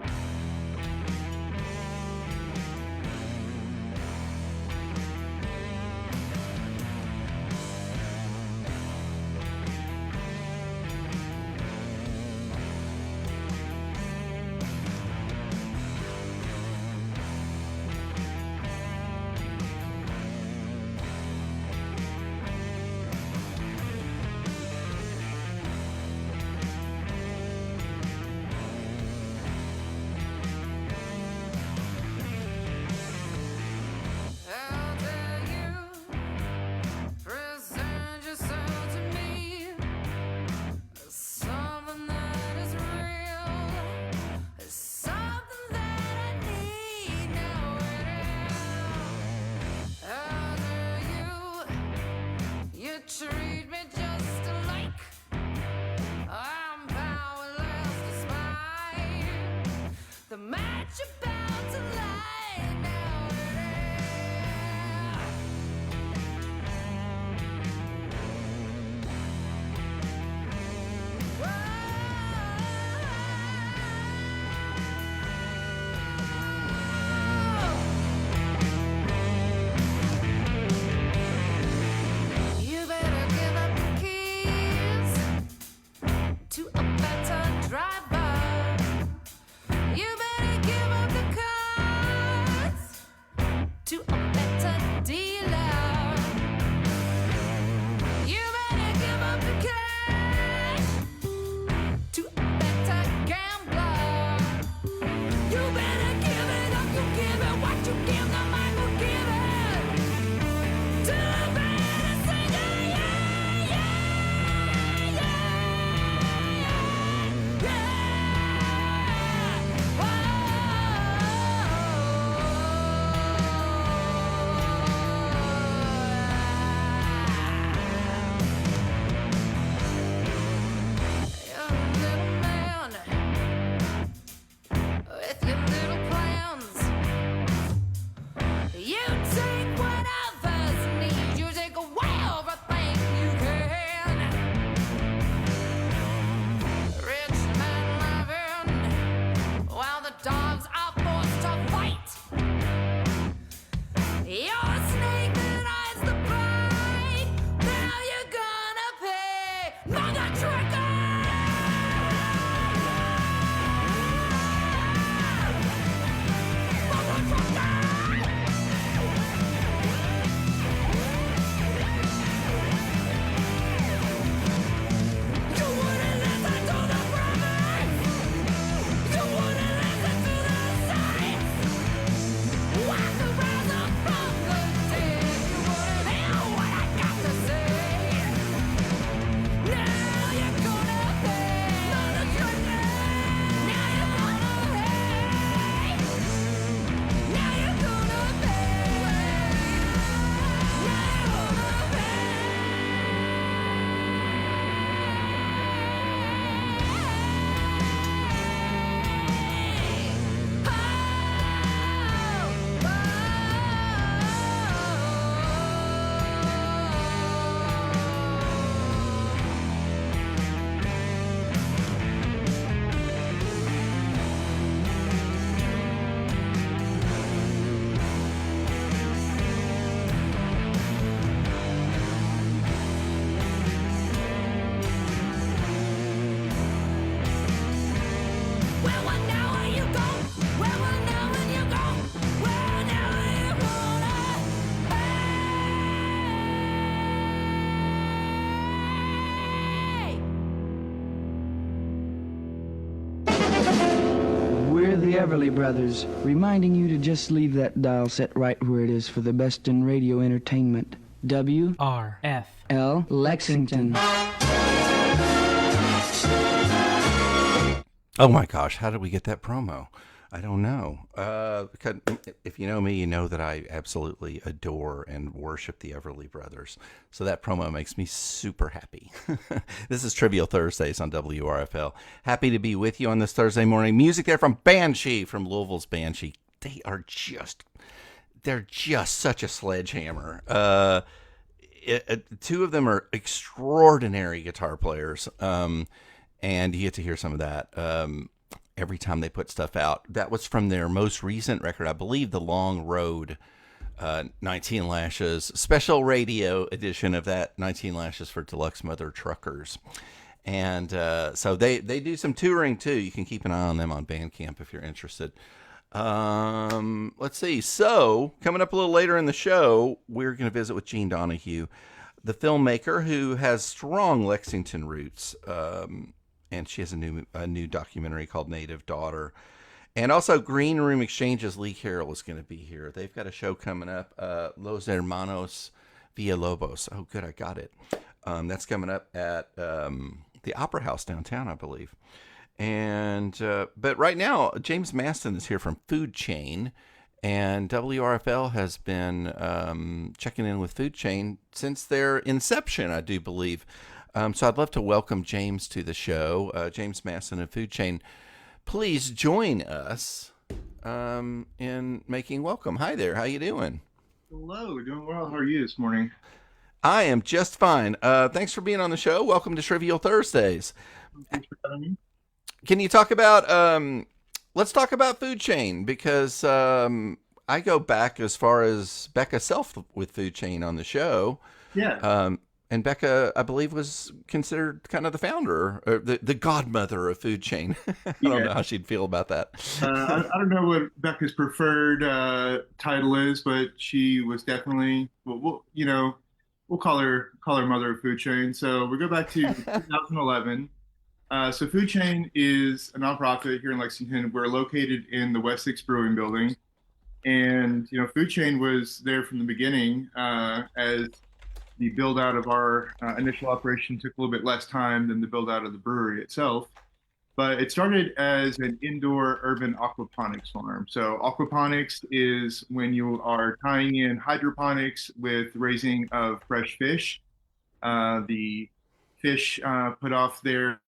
Everly Brothers, reminding you to just leave that dial set right where it is for the best in radio entertainment. WRFL Lexington. Oh my gosh, how did we get that promo? I don't know. Because if you know me, you know that I absolutely adore and worship the Everly Brothers. So that promo makes me super happy. This is Trivial Thursdays on WRFL. Happy to be with you on this Thursday morning. Music there from Banshee, from Louisville's Banshee. They're just such a sledgehammer. Two of them are extraordinary guitar players. And you get to hear some of that. Every time they put stuff out. That was from their most recent record, I believe, The Long Road, 19 Lashes, special radio edition of that, 19 Lashes for Deluxe Mother Truckers. And so they do some touring too. You can keep an eye on them on Bandcamp if you're interested. Let's see. So coming up a little later in the show, we're going to visit with Jean Donahue, the filmmaker who has strong Lexington roots. And she has a new documentary called Native Daughter. And also Green Room Exchange's Lee Carroll is going to be here. They've got a show coming up, Los Hermanos Villalobos. Oh, good, I got it. That's coming up at the Opera House downtown, I believe. And but right now, James Maston is here from Food Chain. And WRFL has been checking in with Food Chain since their inception, I do believe. So I'd love to welcome James to the show. James Masson of Food Chain, please join us in making welcome. Hi there. How you doing? Hello. Doing well. How are you this morning? I am just fine. Thanks for being on the show. Welcome to Trivial Thursdays. Thanks for having me. Can you talk about, let's talk about Food Chain, because I go back as far as Becca Self with Food Chain on the show. Yeah. And Becca, I believe, was considered kind of the founder, or the godmother of Food Chain. I don't know how she'd feel about that. I don't know what Becca's preferred title is, but she was definitely, we'll call her mother of Food Chain. So we go back to 2011. So Food Chain is a nonprofit here in Lexington. We're located in the West 6 Brewing Building. And, Food Chain was there from the beginning as the build out of our initial operation took a little bit less time than the build out of the brewery itself. But it started as an indoor urban aquaponics farm. So aquaponics is when you are tying in hydroponics with raising of fresh fish. The fish put off their,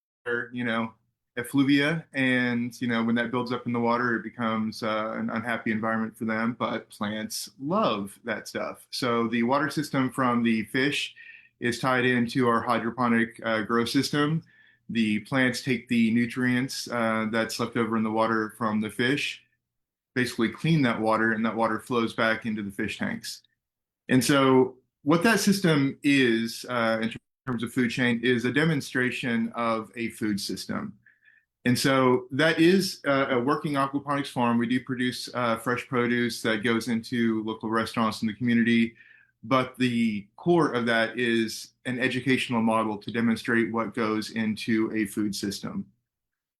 effluvia, and when that builds up in the water, it becomes an unhappy environment for them. But plants love that stuff. So the water system from the fish is tied into our hydroponic grow system. The plants take the nutrients that's left over in the water from the fish, basically clean that water, and that water flows back into the fish tanks. And so what that system is in terms of Food Chain is a demonstration of a food system. And so that is a working aquaponics farm. We do produce fresh produce that goes into local restaurants in the community. But the core of that is an educational model to demonstrate what goes into a food system.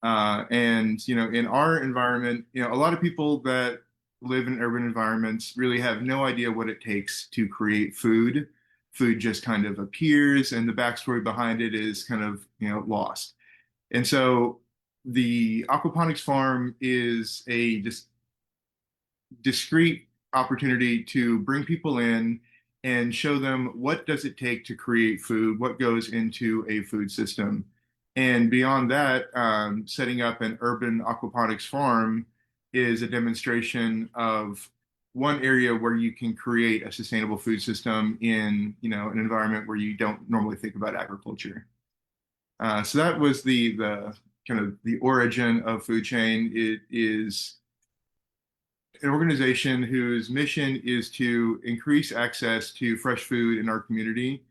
And, in our environment, a lot of people that live in urban environments really have no idea what it takes to create food. Food just kind of appears, and the backstory behind it is kind of, lost. And so the aquaponics farm is a discrete opportunity to bring people in and show them what does it take to create food, what goes into a food system. And beyond that, setting up an urban aquaponics farm is a demonstration of one area where you can create a sustainable food system in, an environment where you don't normally think about agriculture. So that was the kind of the origin of Food Chain. It is an organization whose mission is to increase access to fresh food in our community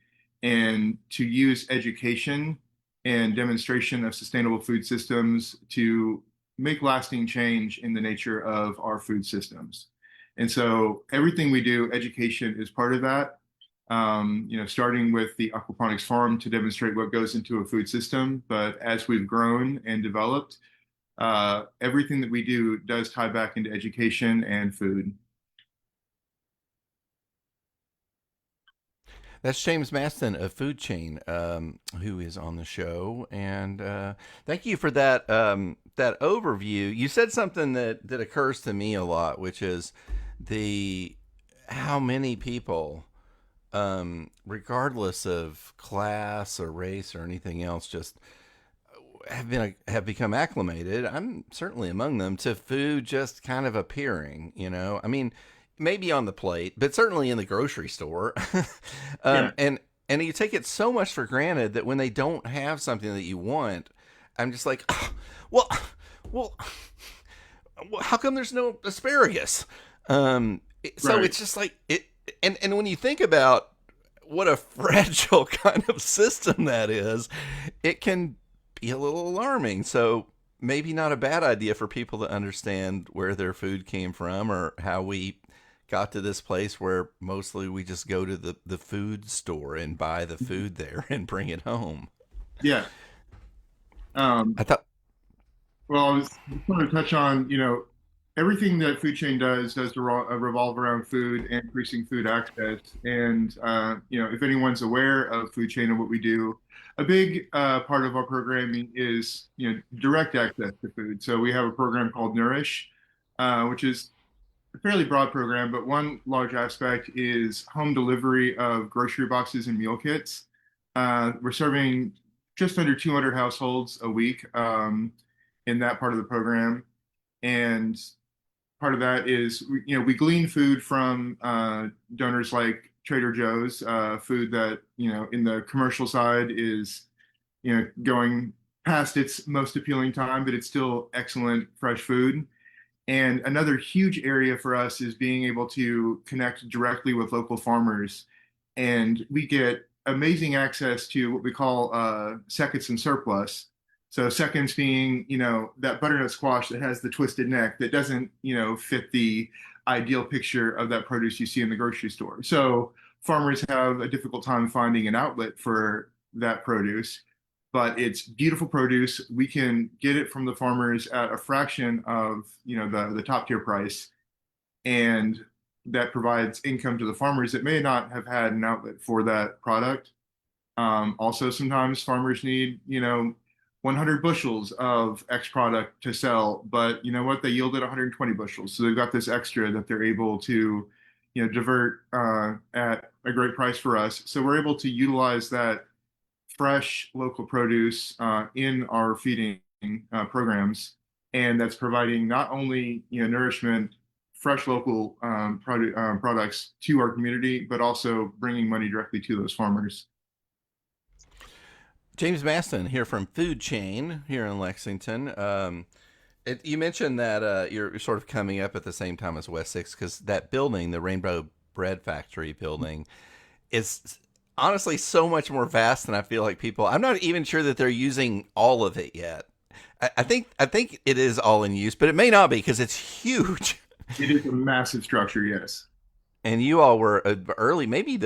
and to use education and demonstration of sustainable food systems to make lasting change in the nature of our food systems. And so everything we do, education is part of that. Starting with the aquaponics farm to demonstrate what goes into a food system. But as we've grown and developed, everything that we do does tie back into education and food. That's James Maston of Food Chain, who is on the show, and thank you for that that overview. You said something that occurs to me a lot, which is how many people, regardless of class or race or anything else, just have become acclimated. I'm certainly among them to food just kind of appearing. I mean, maybe on the plate, but certainly in the grocery store. And you take it so much for granted that when they don't have something that you want, I'm just like, well, how come there's no asparagus? So it's just like it. And when you think about what a fragile kind of system that is, it can be a little alarming. So maybe not a bad idea for people to understand where their food came from or how we got to this place where mostly we just go to the food store and buy the food there and bring it home. Yeah. I was going to touch on, everything that Food Chain does to revolve around food and increasing food access. And, if anyone's aware of Food Chain and what we do, a big part of our programming is, direct access to food. So we have a program called Nourish, which is a fairly broad program, but one large aspect is home delivery of grocery boxes and meal kits. We're serving just under 200 households a week in that part of the program. And part of that is, we glean food from donors like Trader Joe's, food that, in the commercial side is, going past its most appealing time, but it's still excellent fresh food. And another huge area for us is being able to connect directly with local farmers. And we get amazing access to what we call seconds and surplus. So seconds being, that butternut squash that has the twisted neck that doesn't, fit the ideal picture of that produce you see in the grocery store. So farmers have a difficult time finding an outlet for that produce. But it's beautiful produce. We can get it from the farmers at a fraction of, the top tier price. And that provides income to the farmers that may not have had an outlet for that product. Also, sometimes farmers need, 100 bushels of X product to sell, but you know what? They yielded 120 bushels. So they've got this extra that they're able to, divert at a great price for us. So we're able to utilize that fresh local produce in our feeding programs, and that's providing not only nourishment, fresh local products to our community, but also bringing money directly to those farmers. James Maston here from Food Chain here in Lexington. You mentioned that you're sort of coming up at the same time as West 6 because that building, the Rainbow Bread Factory building, is honestly so much more vast than I feel like people. I'm not even sure that they're using all of it yet. I think it is all in use, but it may not be because it's huge. It is a massive structure, yes. And you all were early, maybe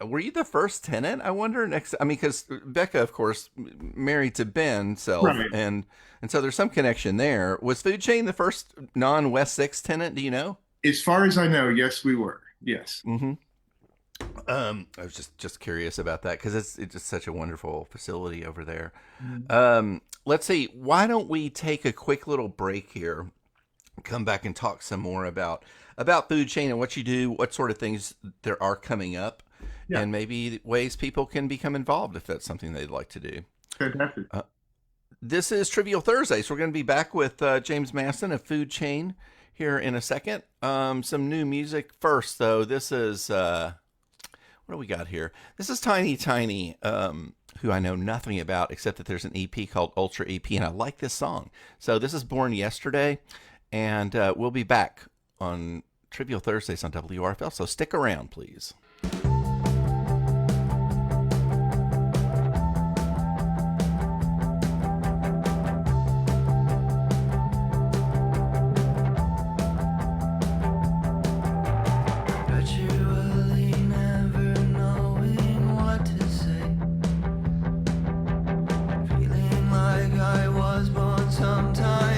were you the first tenant? I wonder because Becca, of course, married to Ben, right. and so there's some connection there. Was Food Chain the first non-West 6 tenant? Do you know? As far as I know, yes, we were. Yes. Mm-hmm. I was just curious about that because it's just such a wonderful facility over there. Mm-hmm. Let's see. Why don't we take a quick little break here, come back and talk some more about Food Chain and what you do, what sort of things there are coming up, and maybe ways people can become involved if that's something they'd like to do. Fantastic. This is Trivial Thursdays. So we're going to be back with James Maston of Food Chain here in a second. Some new music first, though. This is what do we got here? This is Tiny Tiny, who I know nothing about except that there's an EP called Ultra EP, and I like this song. So this is Born Yesterday, and we'll be back on Trivial Thursdays on WRFL. So stick around, please. Sometimes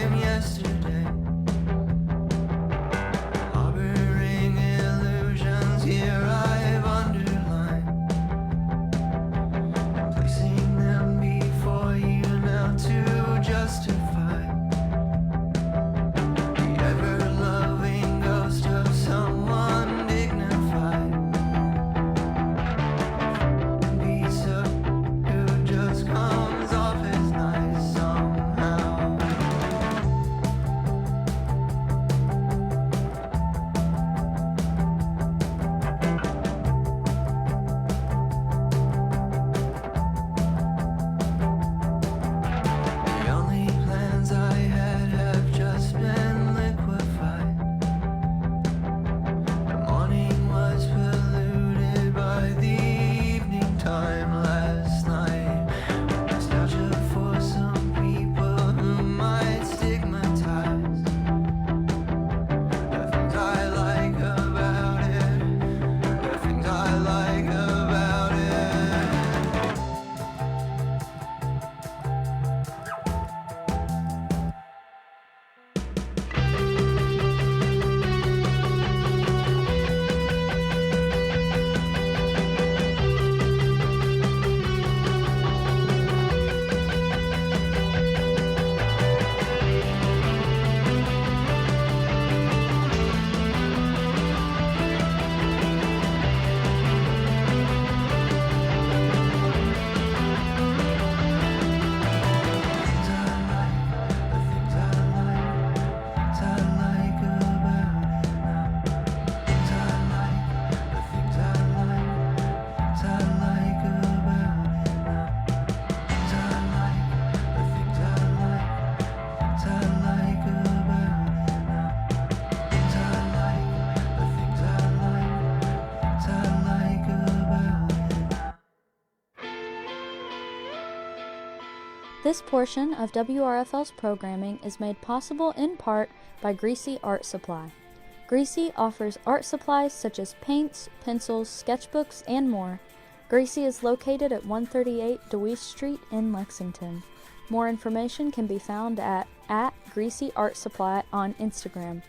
This portion of WRFL's programming is made possible in part by Greasy Art Supply. Greasy offers art supplies such as paints, pencils, sketchbooks, and more. Greasy is located at 138 DeWeese Street in Lexington. More information can be found at Greasy Art Supply on Instagram.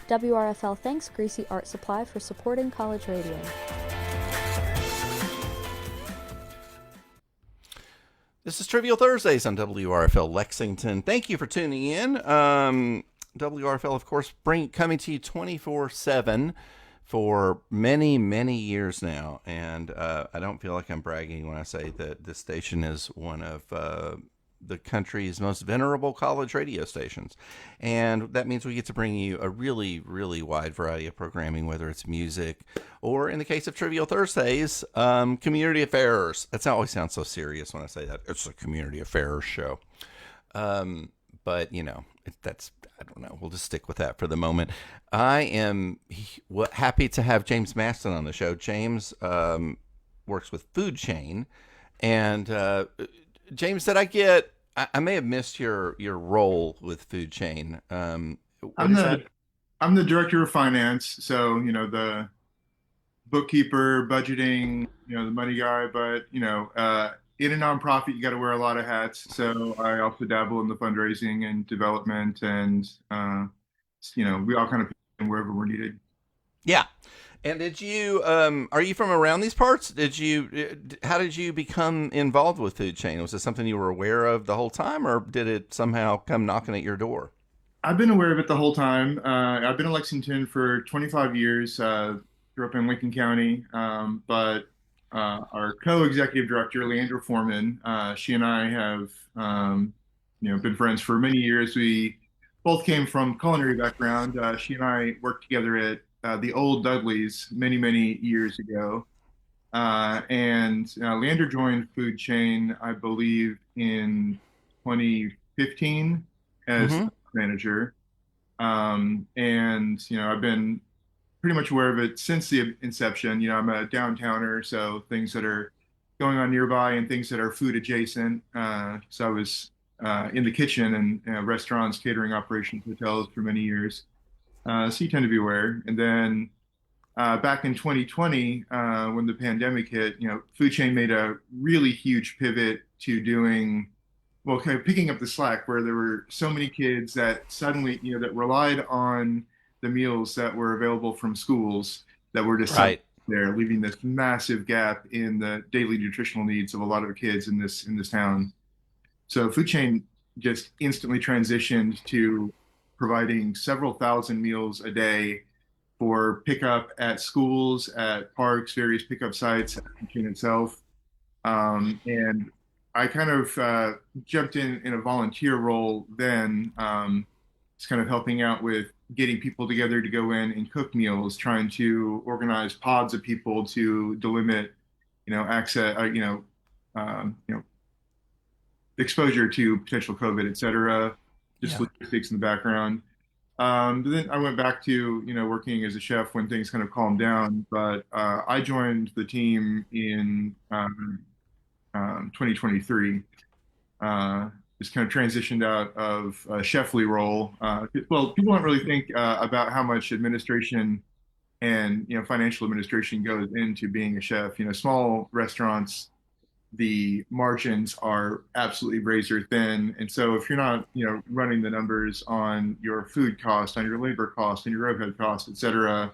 WRFL thanks Greasy Art Supply for supporting college radio. This is Trivial Thursdays on WRFL Lexington. Thank you for tuning in. WRFL, of course, coming to you 24/7 for many, many years now. And I don't feel like I'm bragging when I say that this station is one of the country's most venerable college radio stations. And that means we get to bring you a really, really wide variety of programming, whether it's music or, in the case of Trivial Thursdays, community affairs. That always sounds so serious when I say that. It's a community affairs show. But, you know, I don't know. We'll just stick with that for the moment. I am happy to have James Maston on the show. James works with Food Chain. And James, I may have missed your role with Food Chain. I'm the director of finance. So, you know, the bookkeeper, budgeting, you know, the money guy, but, you know, in a nonprofit, you got to wear a lot of hats. So I also dabble in the fundraising and development, and you know, we all kind of pitch in wherever we're needed. Yeah. And did you? Are you from around these parts? How did you become involved with Food Chain? Was it something you were aware of the whole time, or did it somehow come knocking at your door? I've been aware of it the whole time. I've been in Lexington for 25 years. Grew up in Lincoln County, but our co-executive director, Leandra Foreman, she and I have, you know, been friends for many years. We both came from culinary background. She and I worked together at the old Dudley's many, many years ago. And Leandra joined Food Chain, I believe, in 2015 as manager. And, you know, I've been pretty much aware of it since the inception. You know, I'm a downtowner, so things that are going on nearby and things that are food adjacent. So I was in the kitchen and restaurants, catering operations, hotels for many years. So you tend to be aware. And then back in 2020, when the pandemic hit, you know, Food Chain made a really huge pivot to doing, well, kind of picking up the slack where there were so many kids that suddenly, you know, that relied on the meals that were available from schools that were just there, leaving this massive gap in the daily nutritional needs of a lot of the kids in this town. So Food Chain just instantly transitioned to providing several thousand meals a day for pickup at schools, at parks, various pickup sites, at Food Chain itself. And I kind of jumped in a volunteer role then, just kind of helping out with getting people together to go in and cook meals, trying to organize pods of people to delimit, you know, access, you know, exposure to potential COVID, et cetera, just logistics in the background. But then I went back to, you know, working as a chef when things kind of calmed down. But I joined the team in 2023. Just kind of transitioned out of a chefly role. Well, people don't really think about how much administration and, you know, financial administration goes into being a chef. You know, small restaurants, the margins are absolutely razor thin. And so if you're not, you know, running the numbers on your food cost, on your labor cost, and your overhead cost, et cetera,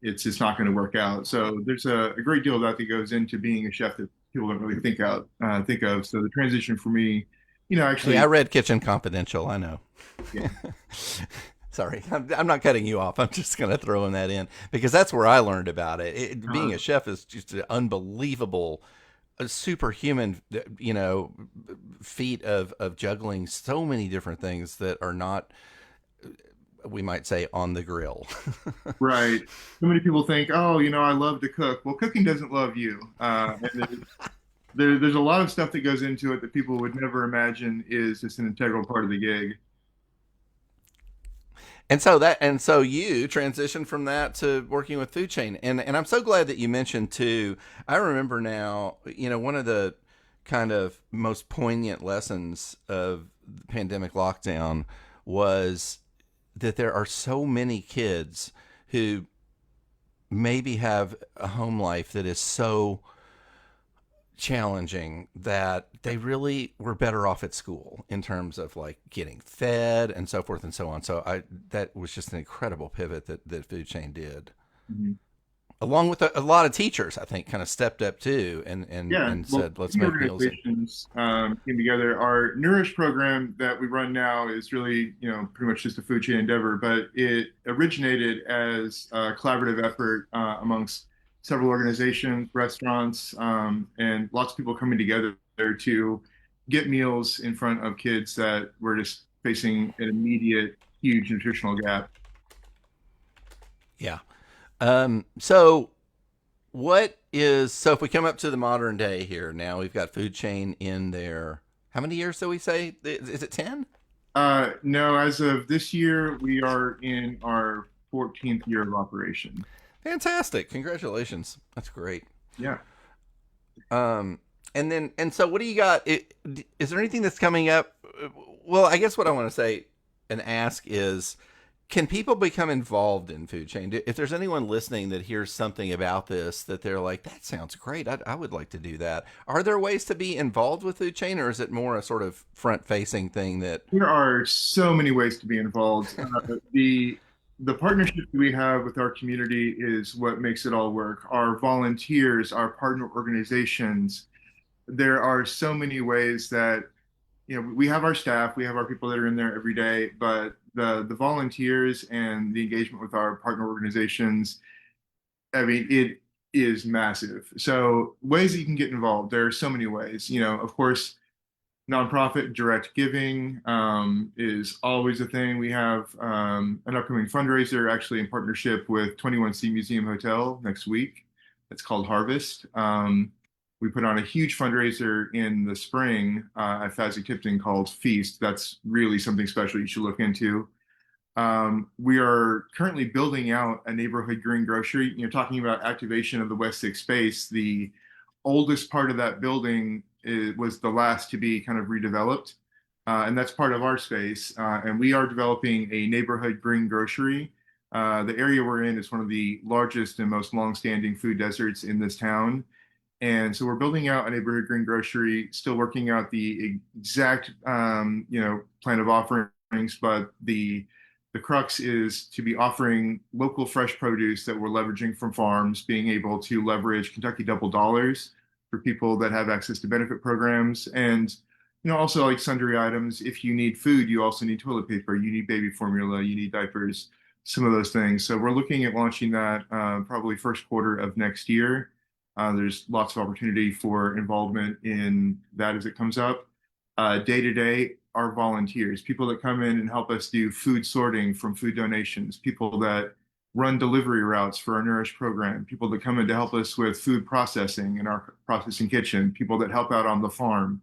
it's just not going to work out. So there's a great deal of that goes into being a chef that people don't really think of. So the transition for me, you know, actually, I read Kitchen Confidential. I know. Yeah. Sorry, I'm not cutting you off. I'm just going to throw in that in because that's where I learned about it. Being a chef is just an unbelievable, superhuman, you know, feat of juggling so many different things that are not, we might say, on the grill. Right. So many people think, oh, you know, I love to cook. Well, cooking doesn't love you. And there's a lot of stuff that goes into it that people would never imagine is just an integral part of the gig. And so you transitioned from that to working with Food Chain. And I'm so glad that you mentioned too, I remember now, you know, one of the kind of most poignant lessons of the pandemic lockdown was that there are so many kids who maybe have a home life that is so challenging that they really were better off at school in terms of like getting fed and so forth and so on. So that was just an incredible pivot that Food Chain did. Mm-hmm. Along with a lot of teachers, I think, kind of stepped up too and said, let's make meals. Organizations came together. Our Nourish program that we run now is really, pretty much just a food chain endeavor, but it originated as a collaborative effort amongst several organizations, restaurants, and lots of people coming together to get meals in front of kids that were just facing an immediate, huge nutritional gap. Yeah. So if we come up to the modern day here, now we've got Food Chain in there. How many years do we say? Is it 10? No, as of this year, we are in our 14th year of operation. Fantastic. Congratulations. That's great. Yeah. And so what do you got? Is there anything that's coming up? Well, I guess what I want to say and ask is, can people become involved in Food Chain? If there's anyone listening that hears something about this, that they're like, that sounds great, I would like to do that. Are there ways to be involved with Food Chain, or is it more a sort of front-facing thing that... There are so many ways to be involved. The partnership that we have with our community is what makes it all work. Our volunteers, our partner organizations, there are so many ways that, we have our staff, we have our people that are in there every day, but the volunteers and the engagement with our partner organizations, it is massive. So ways that you can get involved, there are so many ways. Of course, nonprofit direct giving is always a thing. We have an upcoming fundraiser actually in partnership with 21C Museum Hotel next week. It's called Harvest. We put on a huge fundraiser in the spring at Fasig-Tipton called Feast. That's really something special you should look into. We are currently building out a neighborhood green grocery. Talking about activation of the West 6 space, the oldest part of that building was the last to be kind of redeveloped. And that's part of our space. And we are developing a neighborhood green grocery. The area we're in is one of the largest and most longstanding food deserts in this town. And so we're building out a neighborhood green grocery, still working out the exact, plan of offerings, but the crux is to be offering local fresh produce that we're leveraging from farms, being able to leverage Kentucky Double Dollars for people that have access to benefit programs. And, also like sundry items, if you need food, you also need toilet paper, you need baby formula, you need diapers, some of those things. So we're looking at launching that probably first quarter of next year. There's lots of opportunity for involvement in that as it comes up. Day to day, our volunteers, people that come in and help us do food sorting from food donations, people that run delivery routes for our Nourish program, people that come in to help us with food processing in our processing kitchen, people that help out on the farm.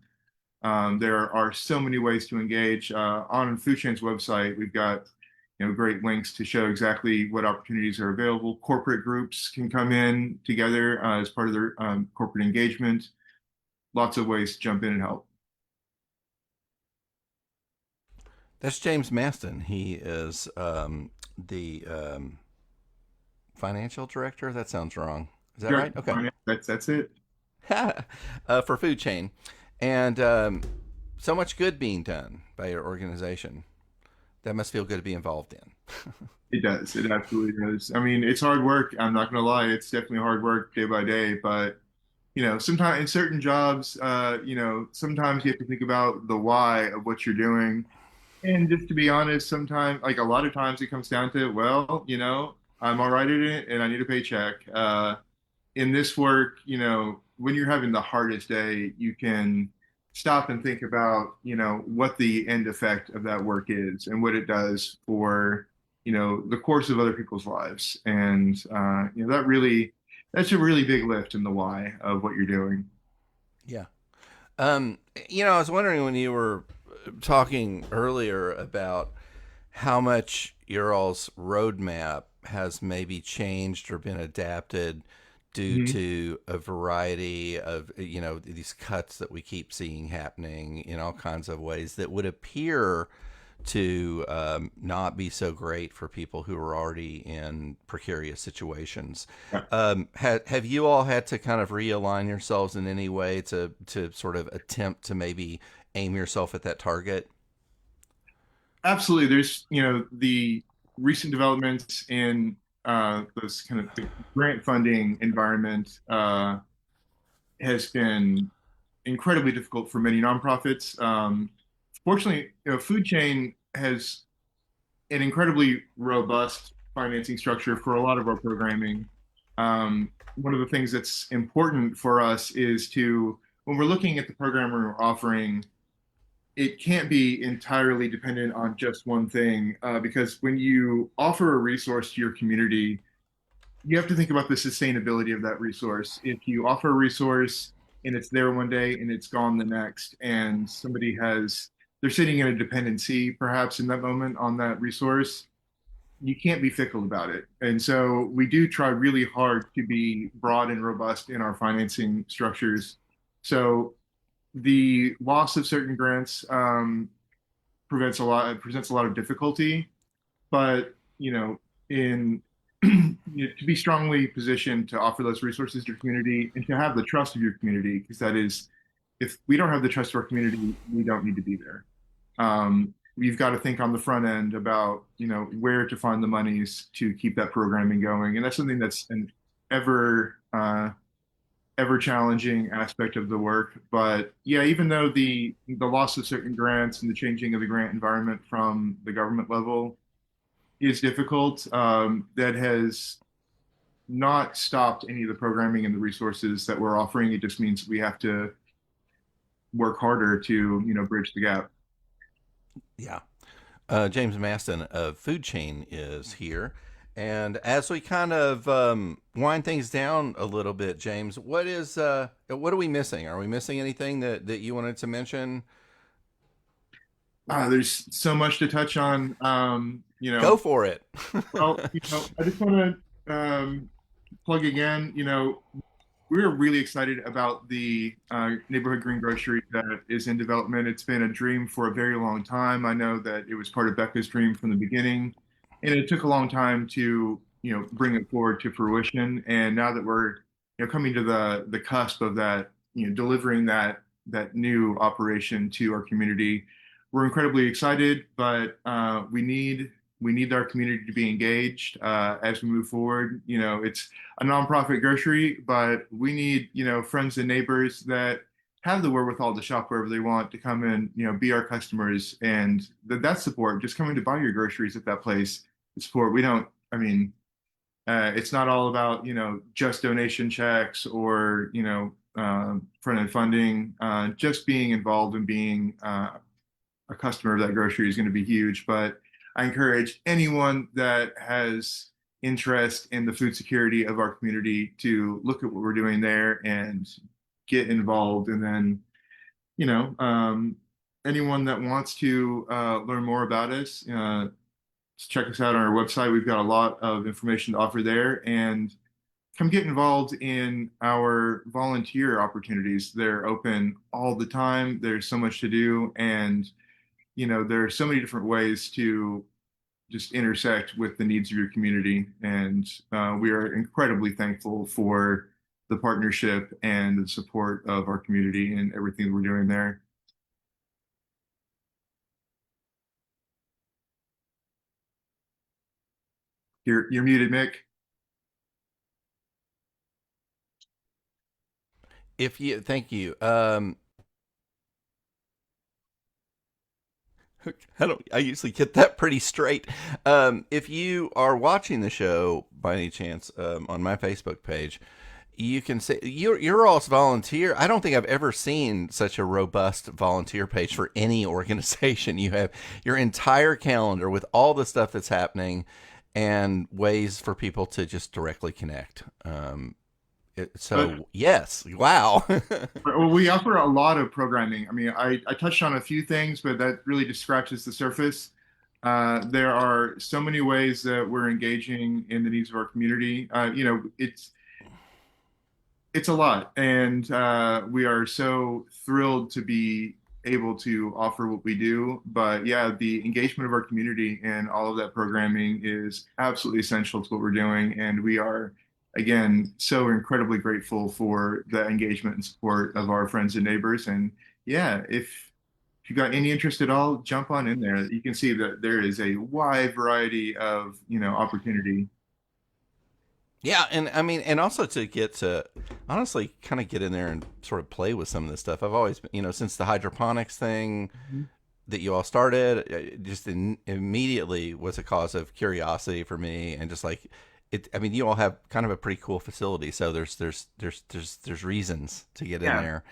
There are so many ways to engage. On Food Chain's website, we've got great links to show exactly what opportunities are available. Corporate groups can come in together as part of their corporate engagement. Lots of ways to jump in and help. That's James Maston. He is the financial director. That sounds wrong. Is that right? Okay. That's it. For Food Chain. And so much good being done by your organization. That must feel good to be involved in. It does. It absolutely does. It's hard work. I'm not going to lie. It's definitely hard work day by day. But, sometimes in certain jobs, sometimes you have to think about the why of what you're doing. And just to be honest, sometimes, like a lot of times it comes down to, well, I'm all right at it and I need a paycheck. In this work, when you're having the hardest day, you can stop and think about, what the end effect of that work is and what it does for, the course of other people's lives. And, that's a really big lift in the why of what you're doing. Yeah. I was wondering when you were talking earlier about how much your all's roadmap has maybe changed or been adapted due to a variety of, these cuts that we keep seeing happening in all kinds of ways that would appear to not be so great for people who are already in precarious situations. Have you all had to kind of realign yourselves in any way to sort of attempt to maybe aim yourself at that target? Absolutely. There's, the recent developments in this kind of the grant funding environment has been incredibly difficult for many nonprofits. Fortunately, Food Chain has an incredibly robust financing structure for a lot of our programming. One of the things that's important for us is when we're looking at the program we're offering, it can't be entirely dependent on just one thing, because when you offer a resource to your community, you have to think about the sustainability of that resource. If you offer a resource and it's there one day and it's gone the next, and they're sitting in a dependency perhaps in that moment on that resource, you can't be fickle about it. And so we do try really hard to be broad and robust in our financing structures. So the loss of certain grants presents a lot of difficulty, but in to be strongly positioned to offer those resources to your community and to have the trust of your community, because that is, if we don't have the trust of our community, we don't need to be there. We've got to think on the front end about where to find the monies to keep that programming going, and that's something that's an ever challenging aspect of the work. But yeah, even though the loss of certain grants and the changing of the grant environment from the government level is difficult, that has not stopped any of the programming and the resources that we're offering. It just means we have to work harder to bridge the gap. Yeah. James Maston of Food Chain is here. And as we kind of wind things down a little bit, James, what are we missing? Are we missing anything that you wanted to mention? There's so much to touch on. Go for it. Well, I just want to plug again. We're really excited about the neighborhood green grocery that is in development. It's been a dream for a very long time. I know that it was part of Becca's dream from the beginning, and it took a long time to bring it forward to fruition. And now that we're coming to the cusp of that, delivering that new operation to our community, we're incredibly excited. But we need our community to be engaged as we move forward. It's a nonprofit grocery, but we need friends and neighbors that have the wherewithal to shop wherever they want, to come in, be our customers, and that support, just coming to buy your groceries at that place, support. It's not all about just donation checks or front-end funding. Just being involved and being a customer of that grocery is going to be huge. But I encourage anyone that has interest in the food security of our community to look at what we're doing there and get involved. And then, anyone that wants to learn more about us, check us out on our website. We've got a lot of information to offer there, and come get involved in our volunteer opportunities. They're open all the time. There's so much to do, and there are so many different ways to just intersect with the needs of your community. And we are incredibly thankful for the partnership and the support of our community and everything that we're doing there. You're muted, Mick. Thank you. I usually get that pretty straight. If you are watching the show by any chance on my Facebook page, you can say you're all volunteer. I don't think I've ever seen such a robust volunteer page for any organization. You have your entire calendar with all the stuff that's happening and ways for people to just directly connect. Yes, wow. Well, we offer a lot of programming. I touched on a few things, but that really just scratches the surface. There are so many ways that we're engaging in the needs of our community. It's a lot, and we are so thrilled to be able to offer what we do. But yeah, the engagement of our community and all of that programming is absolutely essential to what we're doing, and we are, again, so incredibly grateful for the engagement and support of our friends and neighbors. And yeah, if you got any interest at all, jump on in there. You can see that there is a wide variety of, opportunity. Yeah, and I mean, and also to get to honestly kind of get in there and sort of play with some of this stuff. I've always, since the hydroponics thing that you all started, just immediately was a cause of curiosity for me, and just like it. I mean, you all have kind of a pretty cool facility, so there's reasons to get in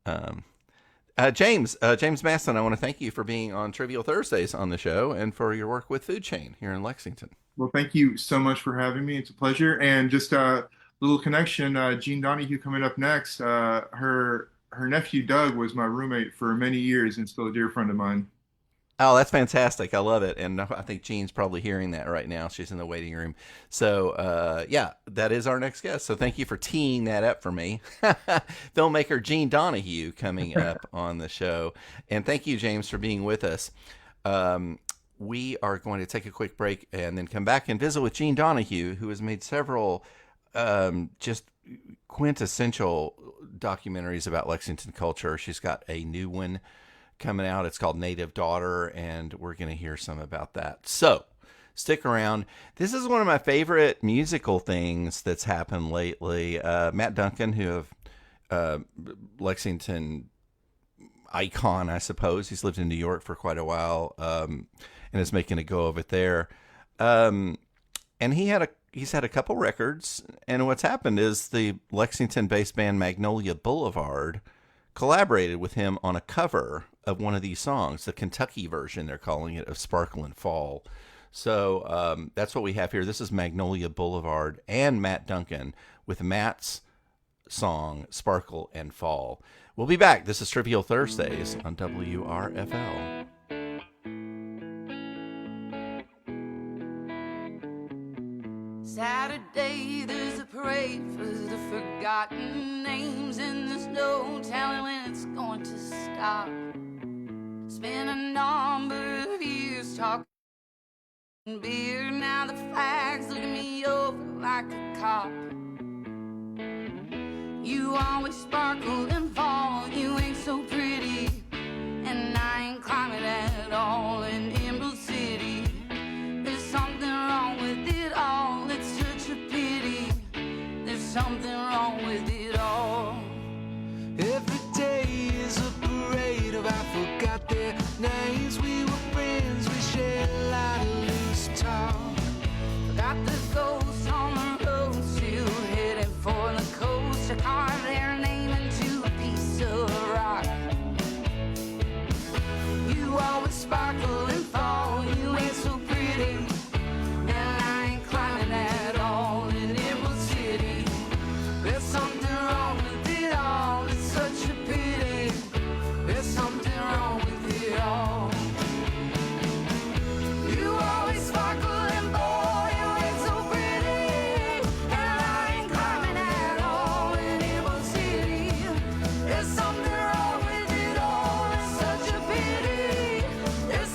there. James Maston, I want to thank you for being on Trivial Thursdays on the show and for your work with Food Chain here in Lexington. Well, thank you so much for having me. It's a pleasure. And just a little connection, Jean Donahue coming up next. Her nephew, Doug, was my roommate for many years and still a dear friend of mine. Oh, that's fantastic. I love it. And I think Jean's probably hearing that right now. She's in the waiting room. So, yeah, that is our next guest. So thank you for teeing that up for me. Filmmaker Jean Donahue coming up on the show. And thank you, James, for being with us. We are going to take a quick break and then come back and visit with Jean Donahue, who has made several just quintessential documentaries about Lexington culture. She's got a new one coming out. It's called Native Daughter, and we're going to hear some about that. So stick around. This is one of my favorite musical things that's happened lately. Matt Duncan, who have Lexington icon, I suppose. He's lived in New York for quite a while, and is making a go of it there. And he's had a couple records, and what's happened is the Lexington-based band Magnolia Boulevard collaborated with him on a cover of one of these songs, the Kentucky version, they're calling it, of Sparkle and Fall. So that's what we have here. This is Magnolia Boulevard and Matt Duncan with Matt's song Sparkle and Fall. We'll be back. This is Trivial Thursdays on WRFL. Saturday, there's a parade for the forgotten names, and there's no telling when it's going to stop. Spent a number of years talking beer, now the flags look at me over like a cop. You always sparkle and fall, you ain't so pretty, and I ain't climbing at all in Emerald City. There's something wrong with it all, it's such a pity. There's something wrong with it all. Every day is a parade of I forgot their names. We were friends, we shared a lot of loose talk. Got the ghosts on the road, still heading for the coast to carve their name into a piece of rock. You always sparkle and fall, you ain't so pretty, and I ain't climbing at all in Emerald City. There's something wrong with it all, it's such a pity. There's something wrong with it all. You always sparkle and fall, you ain't so pretty, and I ain't climbing at all in Emerald City. There's something wrong with it all, it's such a pity. There's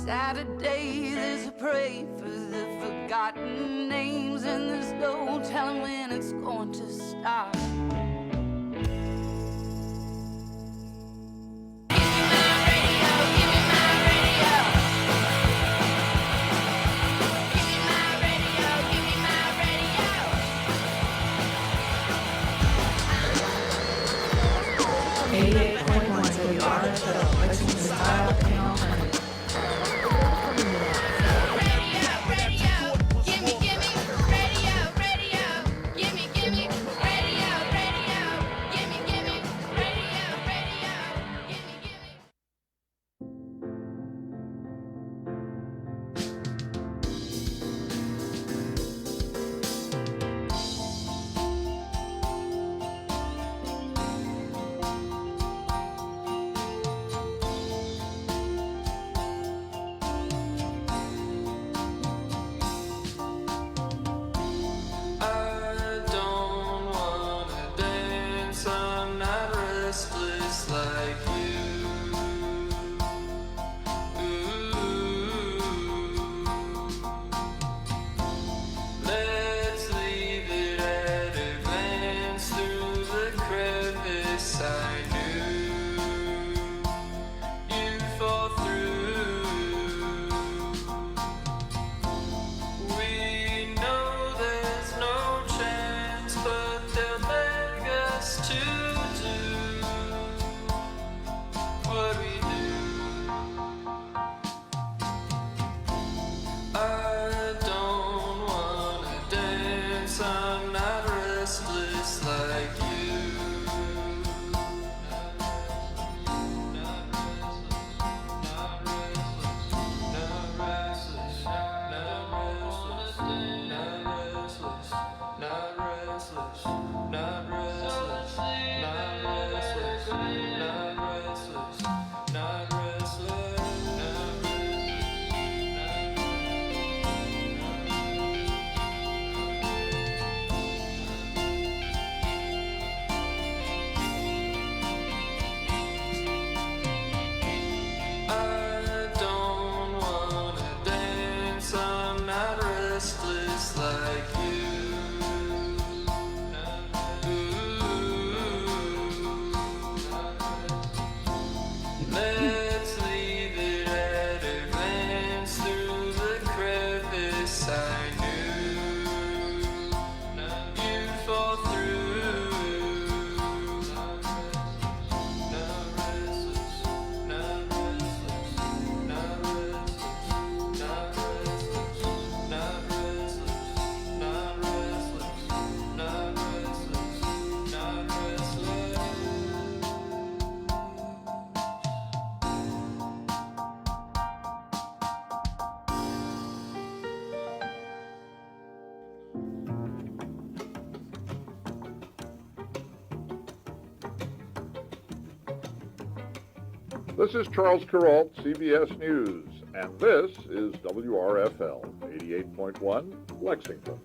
Saturday, there's a parade for the forgotten names, and there's no telling when it's going to start. This is Charles Kuralt, CBS News, and this is WRFL 88.1 Lexington,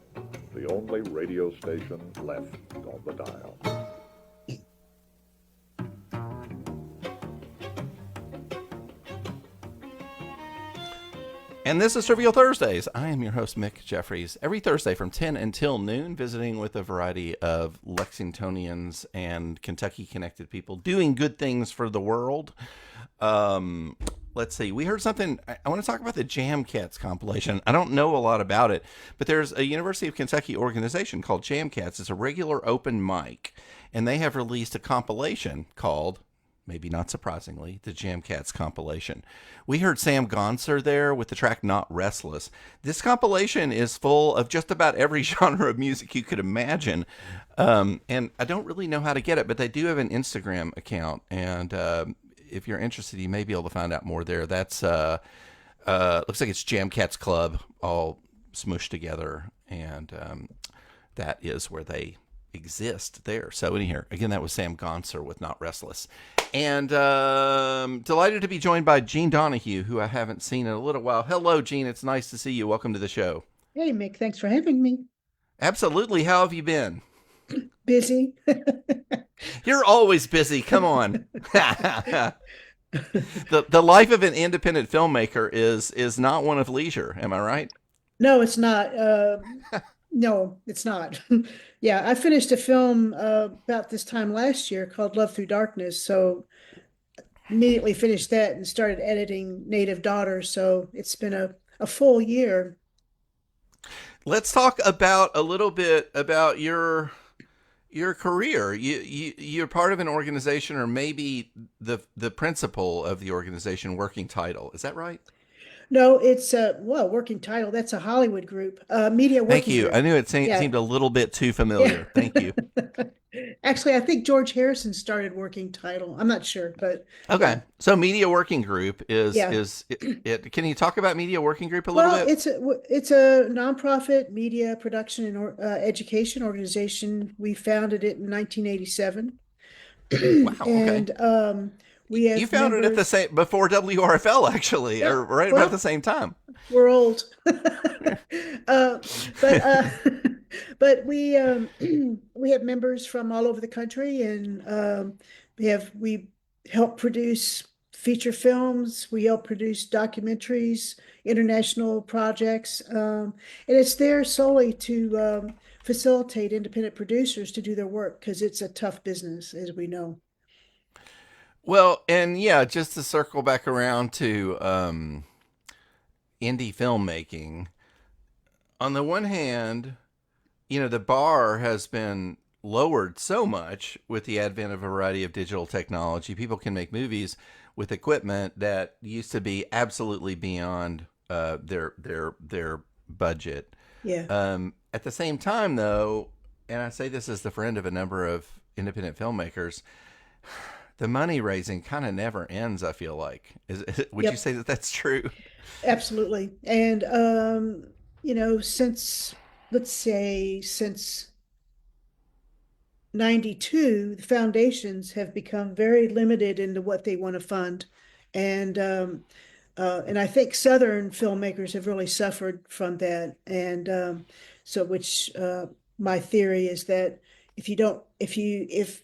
the only radio station left on the dial. And this is Trivial Thursdays. I am your host, Mick Jeffries. Every Thursday from 10 until noon, visiting with a variety of Lexingtonians and Kentucky-connected people doing good things for the world. Let's see. We heard something. I want to talk about the Jam Cats compilation. I don't know a lot about it, but there's a University of Kentucky organization called Jam Cats. It's a regular open mic, and they have released a compilation called, maybe not surprisingly, the Jam Cats compilation. We heard Sam Gonser there with the track Not Restless. This compilation is full of just about every genre of music you could imagine. And I don't really know how to get it, but they do have an Instagram account. And if you're interested, you may be able to find out more there. That's looks like it's Jam Cats Club all smooshed together. And that is where they exist there. So in here, again, that was Sam Gonser with Not Restless. And delighted to be joined by Gene Donahue, who I haven't seen in a little while. Hello, Gene. It's nice to see you. Welcome to the show. Hey, Mick. Thanks for having me. Absolutely. How have you been? Busy. You're always busy. Come on. The life of an independent filmmaker is not one of leisure. Am I right? No, it's not. No, it's not. Yeah, I finished a film about this time last year called Love Through Darkness. So immediately finished that and started editing Native Daughter. So it's been a full year. Let's talk about a little bit about your career. You're part of an organization, or maybe the principal of the organization. Working title, is that right? No, it's well, working title. That's a Hollywood group, media Thank working you. group. I knew it Yeah. seemed a little bit too familiar. Yeah. Thank you. Actually, I think George Harrison started working title. I'm not sure, but Okay, yeah. so Media Working Group Yeah. is it. Can you talk about Media Working Group a little Well, bit? it's a nonprofit media production and education organization. We founded it in 1987, Wow. Okay. and we have You founded it the members. same before WRFL, actually, Yeah, or right about well, the same time. we're old, uh, but but we have members from all over the country, and we help produce feature films. We help produce documentaries, international projects, and it's there solely to facilitate independent producers to do their work because it's a tough business, as we know. Well, and yeah, just to circle back around to indie filmmaking. On the one hand, the bar has been lowered so much with the advent of a variety of digital technology. People can make movies with equipment that used to be absolutely beyond their budget. Yeah. At the same time, though, and I say this as the friend of a number of independent filmmakers, the money raising kind of never ends. I feel like, would you Yep. say that that's true? Absolutely. And since let's say since 92, the foundations have become very limited into what they want to fund. And I think Southern filmmakers have really suffered from that. And so which my theory is that if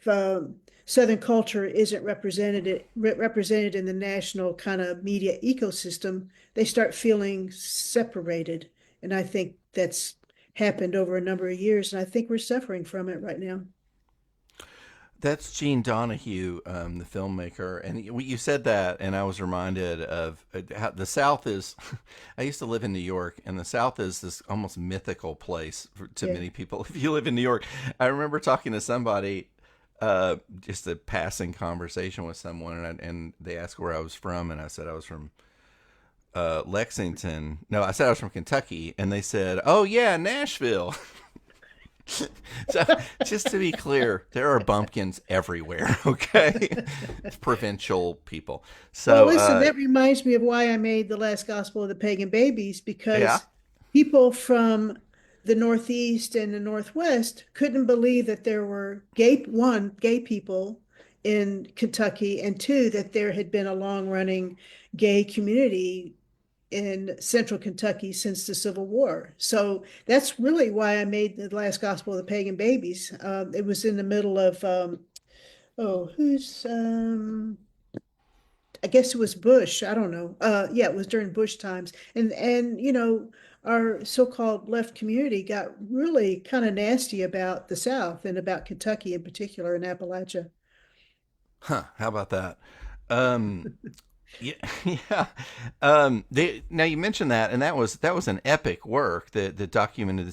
Southern culture isn't represented in the national kind of media ecosystem, they start feeling separated. And I think that's happened over a number of years, and I think we're suffering from it right now. That's Gene Donahue, the filmmaker, and you said that, and I was reminded of how the South is. I used to live in New York, and the South is this almost mythical place to Yeah. many people. If you live in New York, I remember talking to somebody, just a passing conversation with someone, and they asked where I was from, and I said I was from Lexington. No, I said I was from Kentucky, and they said, "Oh yeah, Nashville." So, just to be clear, there are bumpkins everywhere. Okay, provincial people. So, Well, listen, that reminds me of why I made The Last Gospel of the Pagan Babies, yeah, because people from the Northeast and the Northwest couldn't believe that there were gay people in Kentucky, and two, that there had been a long-running gay community in central Kentucky since the Civil War. So that's really why I made The Last Gospel of the Pagan Babies. It was in the middle of, I guess it was Bush. I don't know. Yeah, it was during Bush times. And our so-called left community got really kind of nasty about the South and about Kentucky in particular and Appalachia. huh? How about that? Um, yeah, yeah. Now you mentioned that, and that was an epic work that documented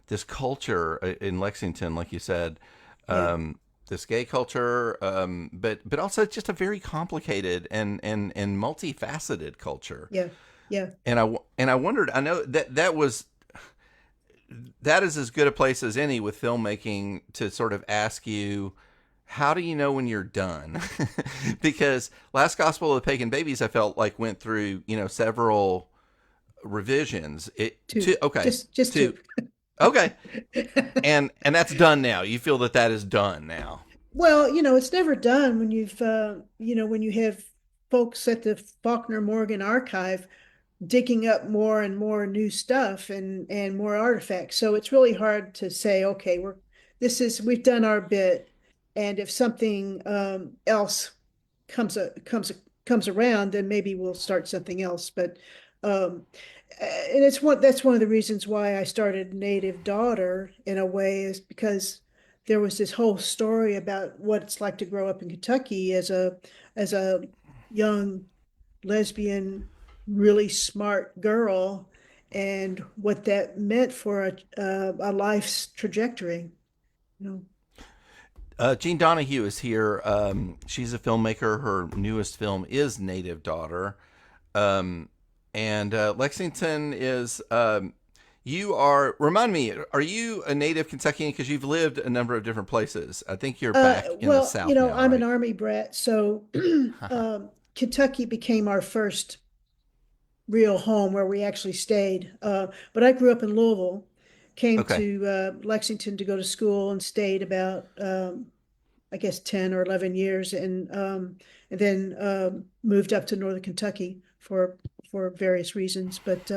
this culture in Lexington, like you said. Yeah. This gay culture, but also just a very complicated and multifaceted culture. Yeah. Yeah. And I wondered. I know that is as good a place as any with filmmaking to sort of ask you, how do you know when you're done? Because Last Gospel of the Pagan Babies, I felt like went through several revisions. Okay, Just two. Okay, and that's done now. You feel that is done now. Well, it's never done when when you have folks at the Faulkner Morgan Archive digging up more and more new stuff and more artifacts. So it's really hard to say, okay, we've done our bit, and if something else comes around, then maybe we'll start something else. But and that's one of the reasons why I started Native Daughter in a way, is because there was this whole story about what it's like to grow up in Kentucky as a young lesbian, really smart girl, and what that meant for a life's trajectory. You know. Jean Donahue is here. She's a filmmaker. Her newest film is Native Daughter. And Lexington is, remind me, are you a native Kentuckian? Because you've lived a number of different places. I think you're back in the South now, I'm right? an Army brat, so Kentucky became our first real home where we actually stayed. But I grew up in Louisville, came to Lexington to go to school, and stayed about, I guess, 10 or 11 years, and then moved up to Northern Kentucky for various reasons. But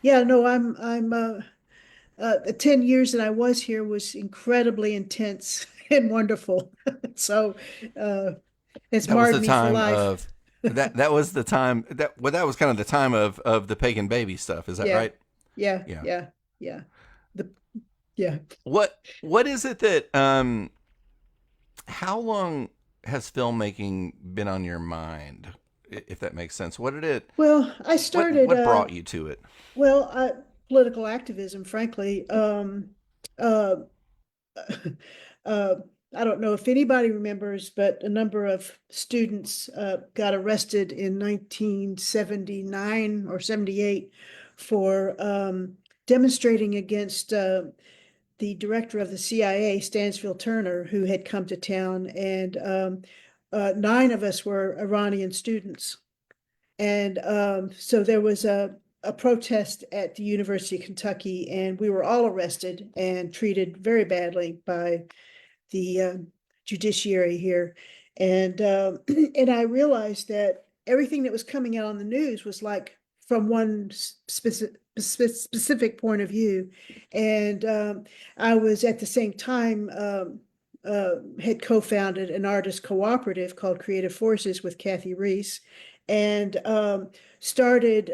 yeah, no, I'm the 10 years that I was here was incredibly intense and wonderful. So it's marred me for life. That was the time that was kind of the time of the pagan baby stuff. Is that right? Yeah. What is it that how long has filmmaking been on your mind, if that makes sense? Well, I started. What brought you to it? Well, political activism, frankly. I don't know if anybody remembers, but a number of students got arrested in 1979 or 78 for demonstrating against the director of the CIA, Stansfield Turner, who had come to town, and 9 of us were Iranian students. And so there was a protest at the University of Kentucky, and we were all arrested and treated very badly by the judiciary here. And I realized that everything that was coming out on the news was like from one specific point of view. And I was at the same time had co-founded an artist cooperative called Creative Forces with Kathy Reese, and started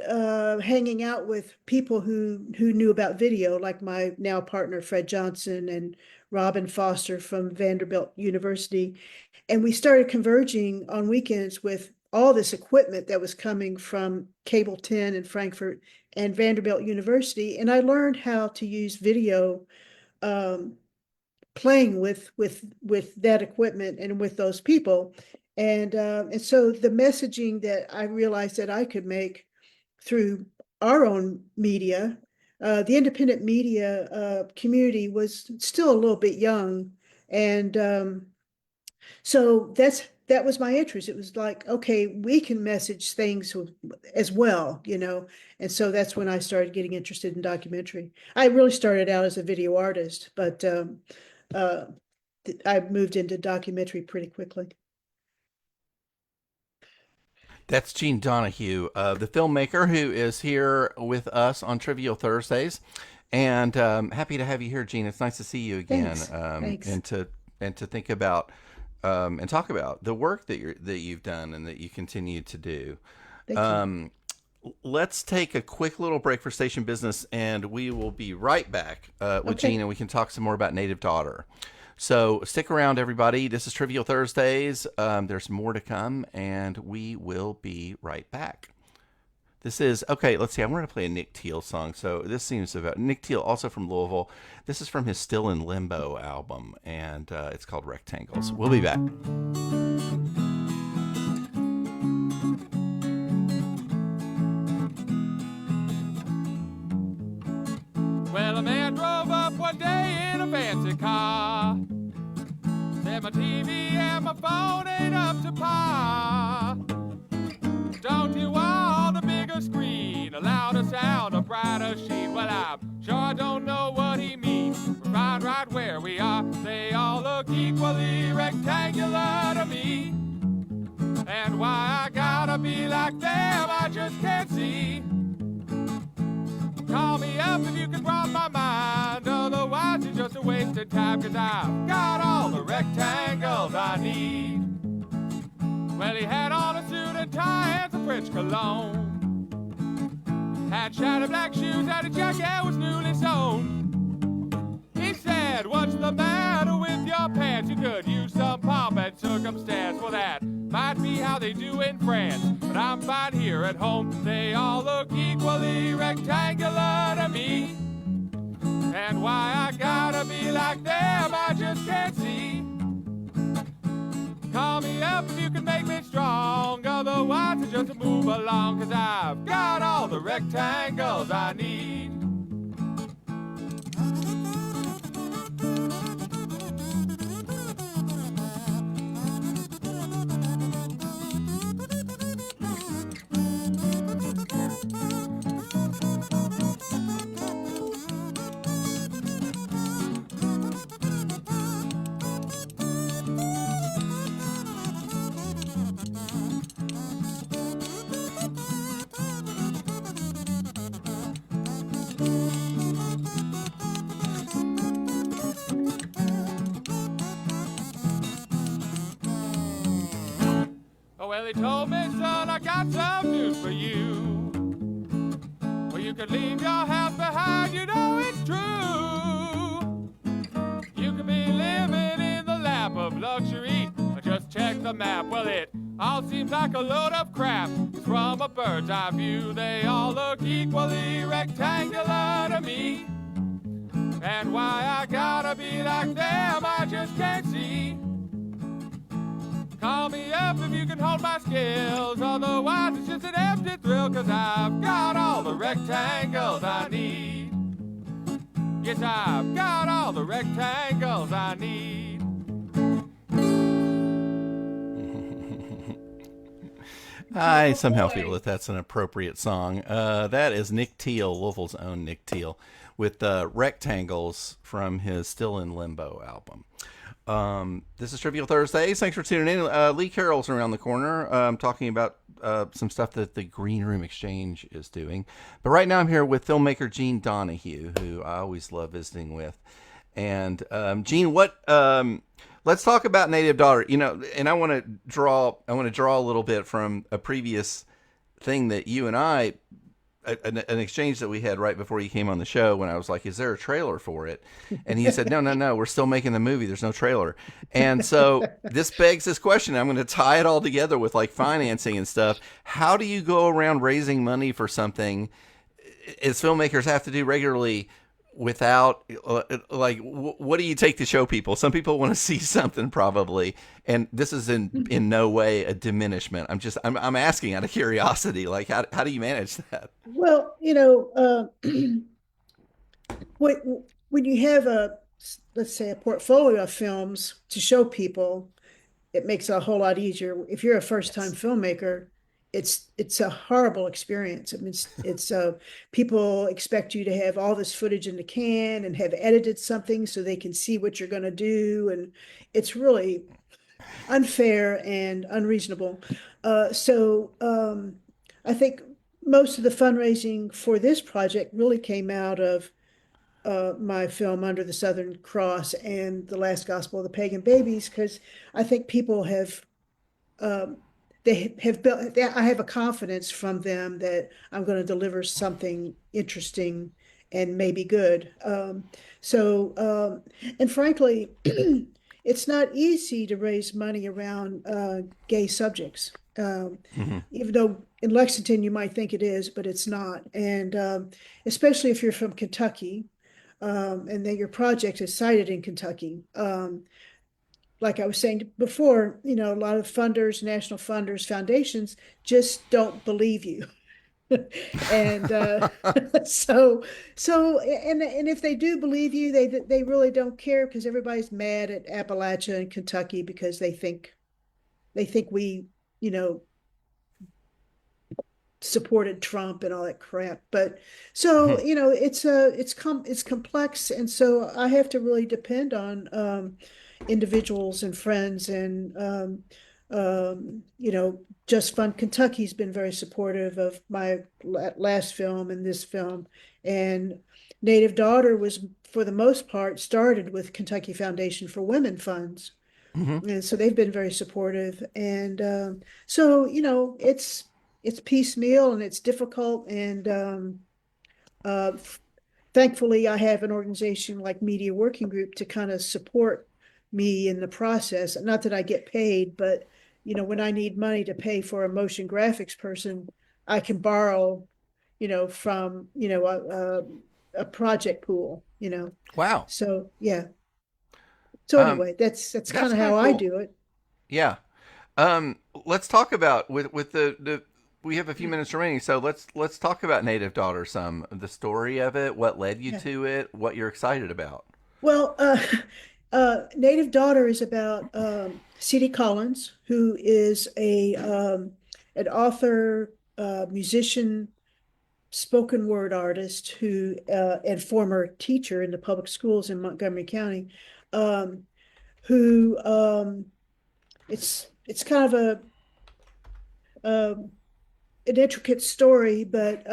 hanging out with people who knew about video, like my now partner Fred Johnson and Robin Foster from Vanderbilt University. And we started converging on weekends with all this equipment that was coming from Cable 10 in Frankfurt and Vanderbilt University. And I learned how to use video, playing with that equipment and with those people. And so the messaging that I realized that I could make through our own media, the independent media community was still a little bit young. And so that was my interest. It was like, okay, we can message things as well, you know? And so that's when I started getting interested in documentary. I really started out as a video artist, but I moved into documentary pretty quickly. That's Jean Donahue, the filmmaker, who is here with us on Trivial Thursdays, and happy to have you here, Jean. It's nice to see you again. Thanks. And to think about and talk about the work that you've done and that you continue to do. Thank you. Let's take a quick little break for station business, and we will be right back with Jean, and we can talk some more about Native Daughter. So stick around, everybody. This is Trivial Thursdays. There's more to come, and we will be right back. This is, okay, let's see. I'm going to play a Nick Teal song. So this seems about Nick Teal, also from Louisville. This is from his Still in Limbo album, and it's called Rectangles. We'll be back. Well, a man drove up one day in a fancy car. Said my TV and my phone ain't up to par. Don't you want a bigger screen, a louder sound, a brighter sheen? Well, I'm sure I don't know what he means. We're fine right where we are. They all look equally rectangular to me. And why I gotta be like them, I just can't see. Call me up if you can cross my mind. Otherwise it's just a wasted time, 'cause I've got all the rectangles I need. Well, he had on a suit and tie and some French cologne. Had shiny black shoes and a jacket was newly sewn. He said, what's the matter with your pants? You could use some pomp and circumstance. Well, that might be how they do in France, but I'm fine here at home. They all look equally rectangular to me. And why I gotta be like them, I just can't see. Call me up if you can make me strong, otherwise I just move along, 'cause I've got all the rectangles I need. Well, he told me, son, I got some news for you. Well, you can leave your house behind, you know it's true. You can be living in the lap of luxury, but just check the map. Well, it all seems like a load of crap. From a bird's eye view, they all look equally rectangular to me. And why I gotta be like them, I just can't see. Call me up if you can hold my skills, otherwise it's just an empty thrill, 'cause I've got all the rectangles I need. Yes, I've got all the rectangles I need. I somehow feel that that's an appropriate song. That is Nick Teal, Louisville's own Nick Teal, with Rectangles from his Still in Limbo album. This is Trivial Thursdays. Thanks for tuning in. Lee Carroll's around the corner talking about some stuff that the Green Room Exchange is doing. But right now I'm here with filmmaker Gene Donahue, who I always love visiting with. And Gene, let's talk about Native Daughter. You know, and I want to draw a little bit from a previous thing that you and I, an exchange that we had right before you came on the show, when I was like, is there a trailer for it? And he said, no, we're still making the movie. There's no trailer. And so this begs this question. I'm going to tie it all together with like financing and stuff. How do you go around raising money for something, as filmmakers have to do regularly, without what do you take to show people? Some people want to see something probably, and this is in no way a diminishment. I'm asking out of curiosity, like how do you manage that? Well, when you have let's say a portfolio of films to show people, it makes it a whole lot easier. If you're a first-time filmmaker, it's a horrible experience. I mean, it's people expect you to have all this footage in the can and have edited something so they can see what you're going to do, and it's really unfair and unreasonable. So I think most of the fundraising for this project really came out of my film Under the Southern Cross and The Last Gospel of the Pagan Babies, because I think people have they have built. I have a confidence from them that I'm going to deliver something interesting and maybe good. And frankly, it's not easy to raise money around gay subjects. Even though in Lexington you might think it is, but it's not. And especially if you're from Kentucky, and that your project is cited in Kentucky. Like I was saying before, a lot of funders, national funders, foundations just don't believe you. And so if they do believe you, they really don't care, because everybody's mad at Appalachia and Kentucky because they think we, supported Trump and all that crap. But so, it's complex. And so I have to really depend on individuals and friends, and Just Fund Kentucky's been very supportive of my last film and this film, and Native Daughter was, for the most part, started with Kentucky Foundation for Women funds, And so they've been very supportive. And so, it's piecemeal and it's difficult. And thankfully, I have an organization like Media Working Group to kind of support me in the process. Not that I get paid, but when I need money to pay for a motion graphics person, I can borrow, from a project pool. Wow. So yeah. So anyway, that's kind of how I cool. do it. Yeah. Let's talk about with the we have a few minutes remaining, so let's talk about Native Daughter some, the story of it, what led you to it, what you're excited about. Well, Native Daughter is about C.D. Collins, who is an author, musician, spoken word artist who and former teacher in the public schools in Montgomery County, who it's kind of an intricate story, but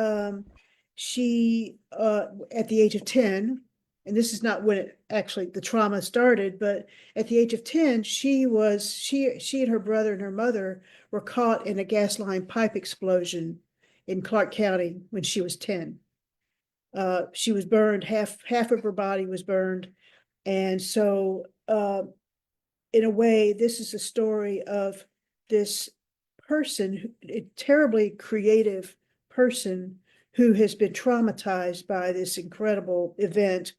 she at the age of 10, and this is not when it actually the trauma started, but at the age of 10, she and her brother and her mother were caught in a gas line pipe explosion in Clark County when she was 10. She was burned, half of her body was burned. And so in a way, this is a story of this person, a terribly creative person who has been traumatized by this incredible event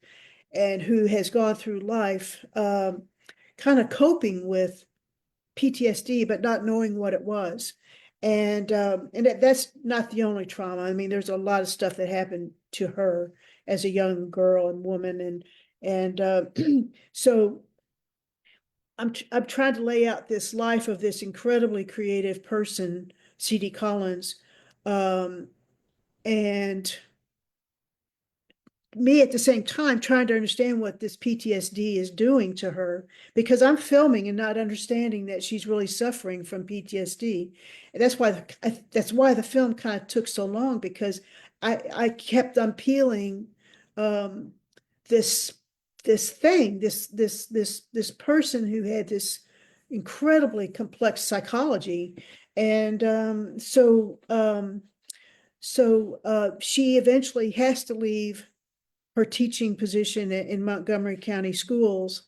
and who has gone through life kind of coping with PTSD, but not knowing what it was. And that's not the only trauma. I mean, there's a lot of stuff that happened to her as a young girl and woman, and so I'm trying to lay out this life of this incredibly creative person, C.D. Collins, and me at the same time trying to understand what this PTSD is doing to her, because I'm filming and not understanding that she's really suffering from PTSD. And that's why the film kind of took so long, because I kept unpeeling this person who had this incredibly complex psychology. And she eventually has to leave her teaching position in Montgomery County schools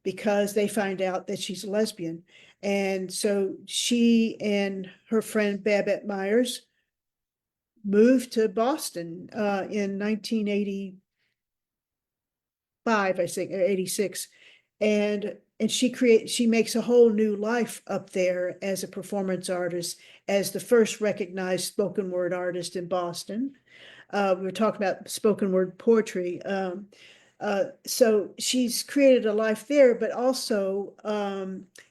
because they find out that she's a lesbian. And so she and her friend Babette Myers moved to Boston in 1985, I think, or 86. And she makes a whole new life up there as a performance artist, as the first recognized spoken word artist in Boston. We were talking about spoken word poetry. So she's created a life there, but also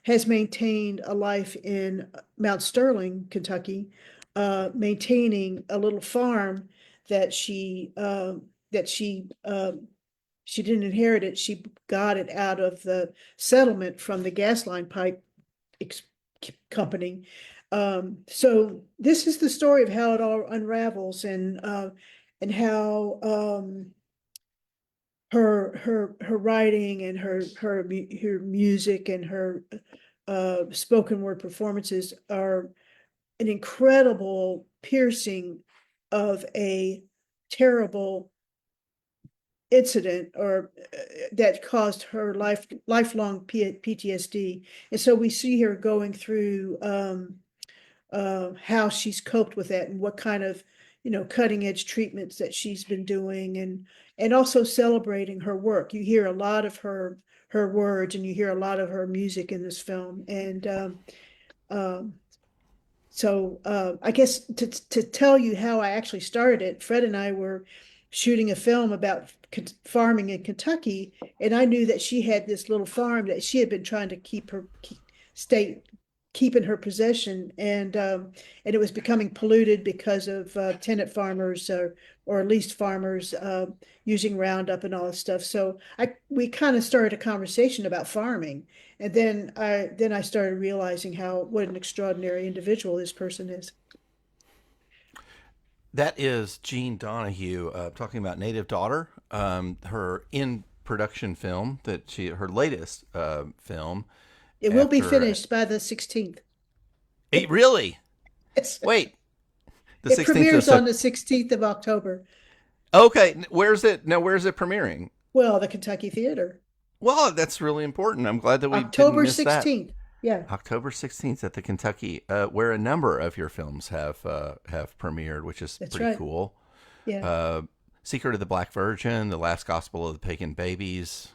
has maintained a life in Mount Sterling, Kentucky, maintaining a little farm that she didn't inherit it. She got it out of the settlement from the gas line pipe company. So this is the story of how it all unravels, and how her writing and her music and her spoken word performances are an incredible piercing of a terrible incident or that caused her lifelong PTSD. And so we see her going through how she's coped with that and what kind of cutting edge treatments that she's been doing, and also celebrating her work. You hear a lot of her words and you hear a lot of her music in this film. And so I guess to tell you how I actually started it, Fred and I were shooting a film about farming in Kentucky, and I knew that she had this little farm that she had been trying to keep in her possession, and it was becoming polluted because of tenant farmers or leased farmers using Roundup and all this stuff. So we kind of started a conversation about farming, and then I started realizing what an extraordinary individual this person is. That is Jean Donahue talking about Native Daughter, her in production film her latest film. It will be after- finished by the 16th. Really? Yes. Wait. The It 16th premieres of on the 16th of October. Okay, where's it? No, where's it premiering? Well, the Kentucky Theater. Well, that's really important. I'm glad that we October didn't miss that. 16th. Yeah. October 16th at the Kentucky, where a number of your films have premiered, which is That's pretty right. cool. Yeah. Secret of the Black Virgin, The Last Gospel of the Pagan Babies,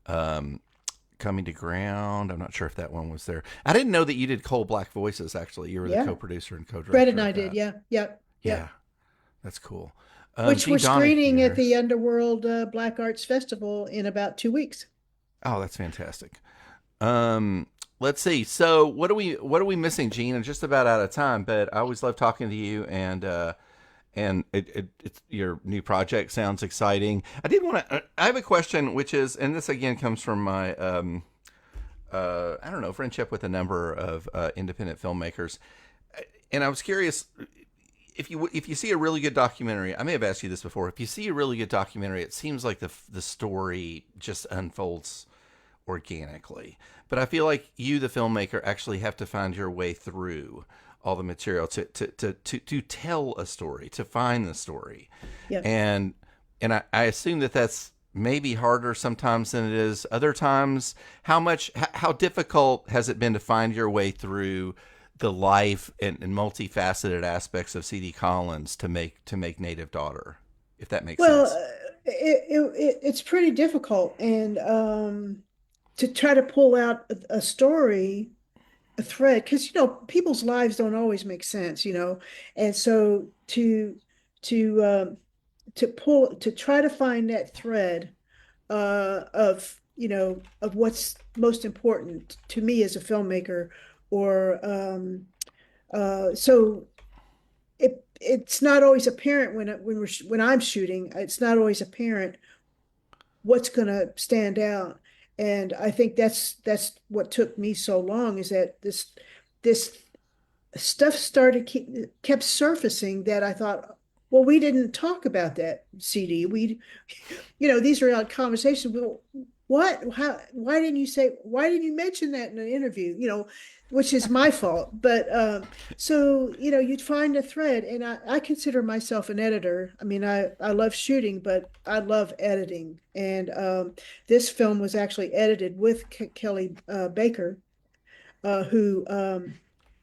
Coming to Ground. I'm not sure if that one was there. I didn't know that you did Coal Black Voices, actually. You were Yeah. the co-producer and co-director. Brett and of I that. did. Yeah. Yeah. Yeah. That's cool. Which Gene we're screening Donahue. at the Underworld Black Arts Festival in about 2 weeks. Oh, that's fantastic. Let's see. So what are we missing, Gene? I'm just about out of time, but I always love talking to you, and it's your new project sounds exciting. I have a question, which is, and this again comes from my I don't know, friendship with a number of independent filmmakers, and I was curious. If you see a really good documentary, I may have asked you this before. If you see a really good documentary, it seems like the story just unfolds organically. But I feel like you, the filmmaker, actually have to find your way through all the material to tell a story, to find the story. Yep. And I assume that's maybe harder sometimes than it is other times. How difficult has it been to find your way through the life and multifaceted aspects of C.D. Collins to make Native Daughter, if that makes sense? It's pretty difficult, and to try to pull out a story, a thread, because people's lives don't always make sense, and so to try to find that thread of what's most important to me as a filmmaker. Or so it's not always apparent when I'm shooting. It's not always apparent what's going to stand out, and I think that's what took me so long, is that this stuff kept surfacing that I thought, well, we didn't talk about that, CD. These are conversations. Well, what? How? Why didn't you mention that in an interview? Which is my fault. But so you'd find a thread, and I consider myself an editor. I mean, I love shooting, but I love editing. And this film was actually edited with Kelly Baker, who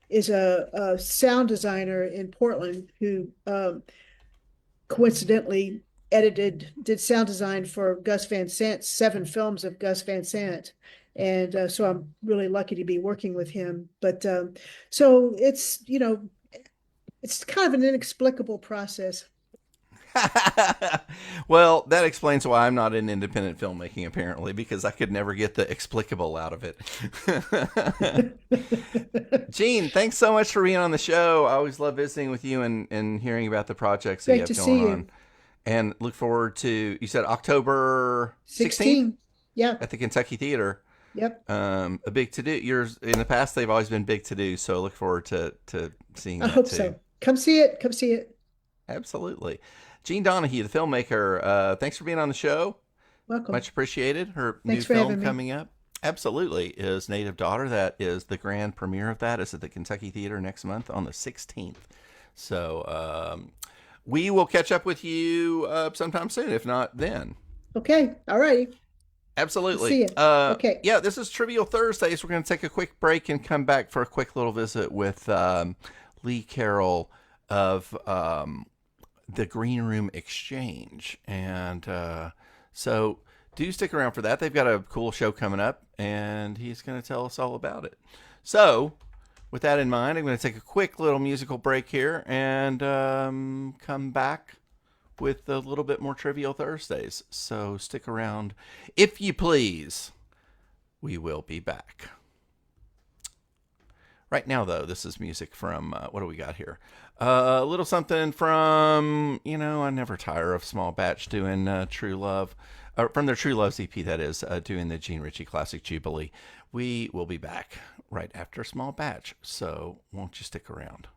is a sound designer in Portland, who coincidentally did sound design for Gus Van Sant, 7 films of Gus Van Sant. And so I'm really lucky to be working with him. But so it's kind of an inexplicable process. Well, that explains why I'm not in independent filmmaking, apparently, because I could never get the explicable out of it. Gene, thanks so much for being on the show. I always love visiting with you and hearing about the projects that you have going on. And look forward to, you said October 16th? Yeah. At the Kentucky Theater. Yep. A big to do. Yours in the past, they've always been big to do. So I look forward to seeing that. I hope too. so. Come see it. Absolutely. Gene Donahue, the filmmaker, thanks for being on the show. Welcome. Much appreciated. Her Thanks new for film having me. coming up. Absolutely. Is Native Daughter. That is the grand premiere of that. Is at the Kentucky Theater next month on the 16th. So we will catch up with you sometime soon, if not then. Okay. All righty. Absolutely. See you. Okay. Yeah, this is Trivial Thursdays. We're going to take a quick break and come back for a quick little visit with Lee Carroll of the Green Room Exchange. And so do stick around for that. They've got a cool show coming up, and he's going to tell us all about it. So with that in mind, I'm going to take a quick little musical break here and come back with a little bit more Trivial Thursdays. So stick around, if you please. We will be back. Right now, though, this is music from, what do we got here? A little something from, I never tire of Small Batch doing True Love. From their True Loves EP, that is, doing the Gene Ritchie Classic Jubilee. We will be back right after Small Batch, so won't you stick around?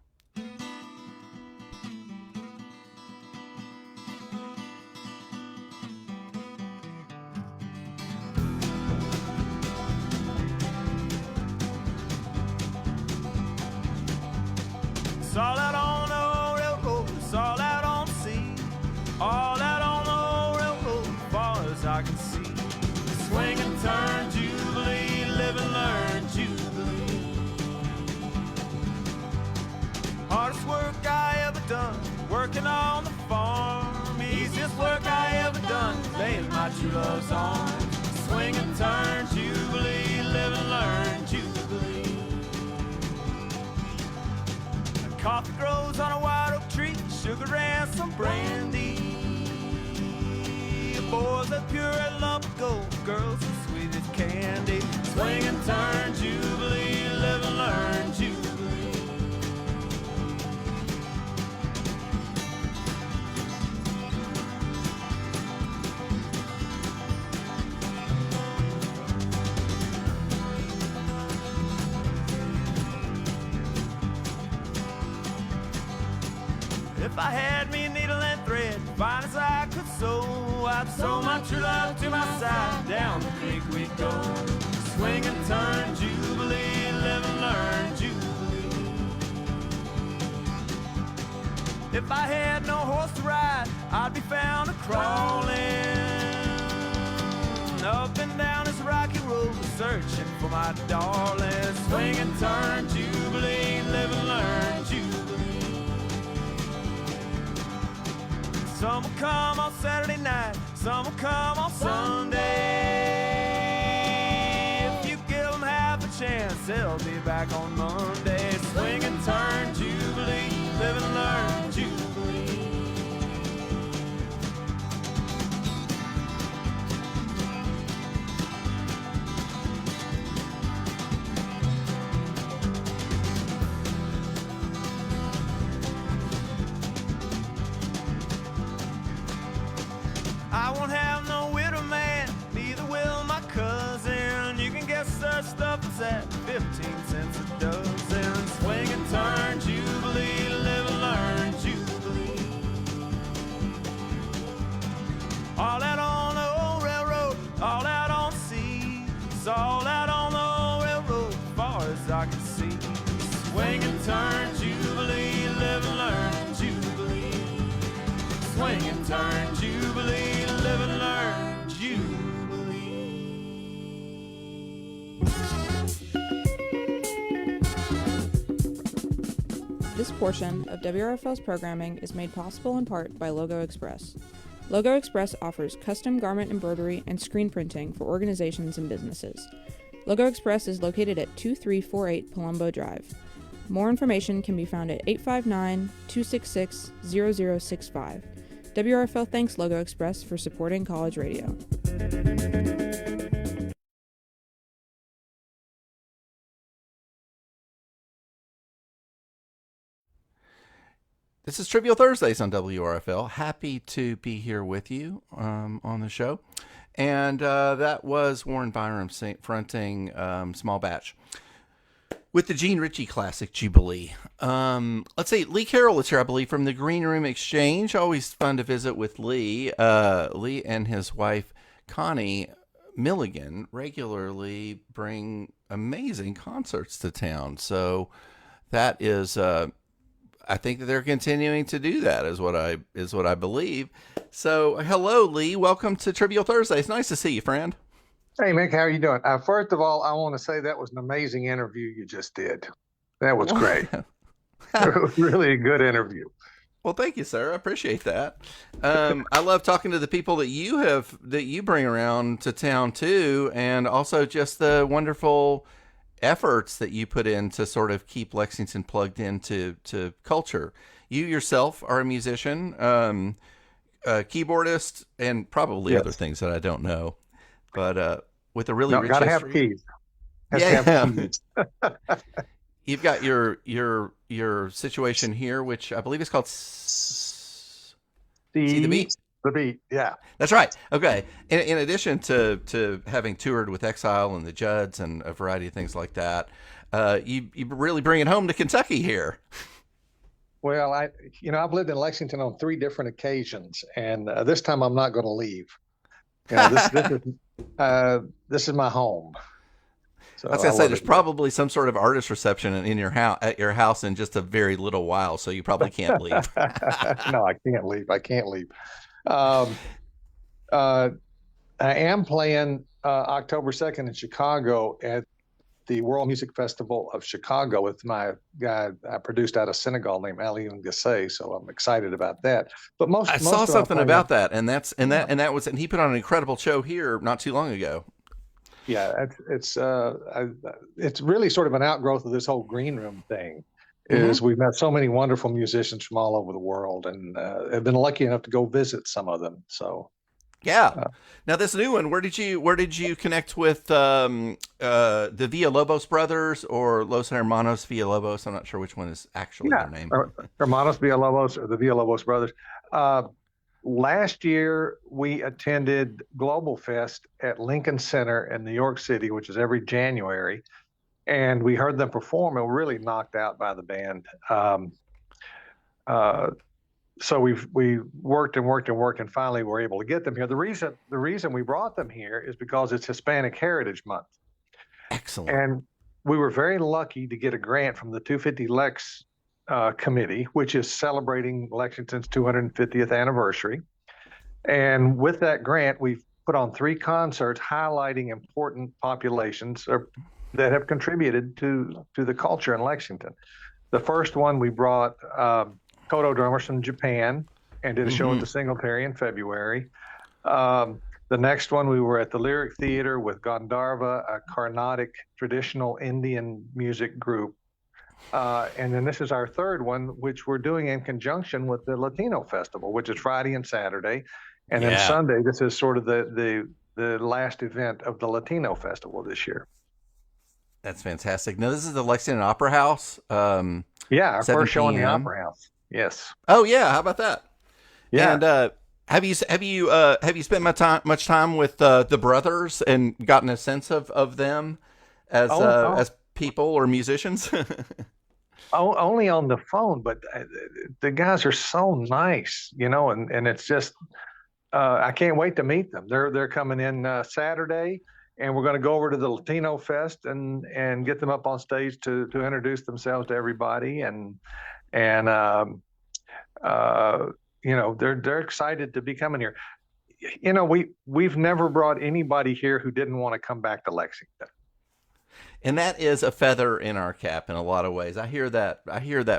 It's all out on the railroad, it's all out on the sea. All out on the railroad, as far as I can see. Swing and turn, Jubilee, live and learn, Jubilee. Hardest work I ever done, working on the farm. Easiest work I ever done, laying my true love's arms. Swing and turn, Jubilee, live and learn, Jubilee. Coffee grows on a white oak tree, sugar and some brandy. Boys that pure as lump of gold, girls as sweet as candy. Swing and turn, Jubilee, live and learn, Jubilee. If I had me a needle and thread, fine as I could sew, I'd sew my true love to my side, down the creek we'd go. Swing and turn, Jubilee, live and learn, Jubilee. If I had no horse to ride, I'd be found a-crawling up and down this rocky road, searching for my darling. Swing and turn, Jubilee, live and learn, Jubilee. Some will come on Saturday night, some will come on Sunday. If you give them half a chance, they'll be back on Monday. Swing and turn, Jubilee, live and learn, Jubilee. I won't have no widow man, neither will my cousin. You can get such stuff as at 15 cents a dozen. Swing and turn, Jubilee, live and learn, Jubilee. All out on the old railroad, all out on the sea. It's all out on the railroad, as far as I can see. Swing and turn, Jubilee, live and learn, Jubilee. Swing and turn, Jubilee, live and learn, Jubilee. This portion of WRFL's programming is made possible in part by Logo Express. Logo Express offers custom garment embroidery and screen printing for organizations and businesses. Logo Express is located at 2348 Palumbo Drive. More information can be found at 859-266-0065. WRFL thanks Logo Express for supporting college radio. This is Trivial Thursdays on WRFL. Happy to be here with you on the show. And that was Warren Byram fronting Small Batch with the Gene Ritchie classic Jubilee. Let's see, Lee Carroll is here, I believe, from the Green Room Exchange. Always fun to visit with Lee. Lee and his wife, Connie Milligan, regularly bring amazing concerts to town. So that is, I think that they're continuing to do that, is what I believe. So hello, Lee. Welcome to Trivial Thursdays. Nice to see you, friend. Hey, Mick, how are you doing? First of all, I want to say that was an amazing interview you just did. That was great. It was really a good interview. Well, thank you, sir. I appreciate that. I love talking to the people that you bring around to town too, and also just the wonderful efforts that you put in to sort of keep Lexington plugged into culture. You yourself are a musician, a keyboardist, and probably other things that I don't know. But with a really rich gotta history. have keys. You've got your situation here, which I believe is called See the Beat. The Beat, yeah. That's right. Okay. In addition to having toured with Exile and the Judds and a variety of things like that, you really bring it home to Kentucky here. Well, I've lived in Lexington on 3 different occasions, and this time I'm not going to leave. This is my home. So I was gonna say there's probably some sort of artist reception in your house at your house in just a very little while, so you probably can't leave. No, I can't leave. I can't leave. I am playing October 2nd in Chicago at the World Music Festival of Chicago with my guy I produced out of Senegal named Aliou Gassé. So I'm excited about that. But I saw something about that, and he put on an incredible show here not too long ago. Yeah, it's really sort of an outgrowth of this whole green room thing. Is we've met so many wonderful musicians from all over the world, and have been lucky enough to go visit some of them. So. Yeah. Now this new one, where did you connect with the Villalobos brothers or Los Hermanos Villalobos? I'm not sure which one is actually their name. Hermanos Villalobos or the Villalobos brothers. Last year we attended Global Fest at Lincoln Center in New York City, which is every January, and we heard them perform and were really knocked out by the band. So we worked and finally were able to get them here. The reason we brought them here is because it's Hispanic Heritage Month. Excellent. And we were very lucky to get a grant from the 250 Lex committee, which is celebrating Lexington's 250th anniversary. And with that grant, we've put on 3 concerts highlighting important populations that have contributed to the culture in Lexington. The first one we brought Kodo drummers from Japan and did a show at the Singletary in February. The next one, we were at the Lyric Theater with Gandharva, a Carnatic traditional Indian music group. And then this is our third one, which we're doing in conjunction with the Latino Festival, which is Friday and Saturday. And then Sunday, this is sort of the last event of the Latino Festival this year. That's fantastic. Now, this is the Lexington Opera House. Our first show in the Opera House. Yes. Oh yeah, how about that? Yeah. And have you spent much time with the brothers and gotten a sense of them as people or musicians? Only on the phone, but the guys are so nice, and it's just I can't wait to meet them. They're coming in Saturday, and we're going to go over to the Latino Fest and get them up on stage to introduce themselves to everybody and they're excited to be coming here. We've never brought anybody here who didn't want to come back to Lexington. And that is a feather in our cap in a lot of ways. I hear that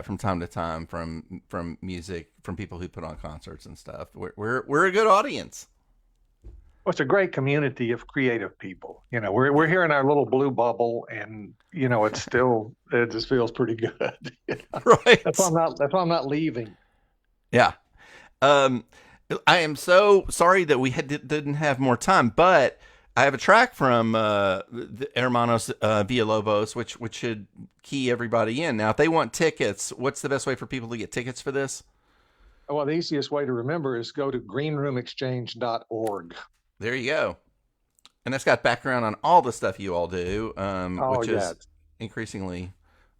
from time to time from music, from people who put on concerts and stuff. We're a good audience. Well, it's a great community of creative people. We're here in our little blue bubble, and it just feels pretty good. Right. That's why I'm not leaving. Yeah. I am so sorry that we didn't have more time, but I have a track from the Hermanos Villalobos, which should key everybody in. Now, if they want tickets, what's the best way for people to get tickets for this? Well, the easiest way to remember is go to greenroomexchange.org. There you go. And that's got background on all the stuff you all do, which is increasingly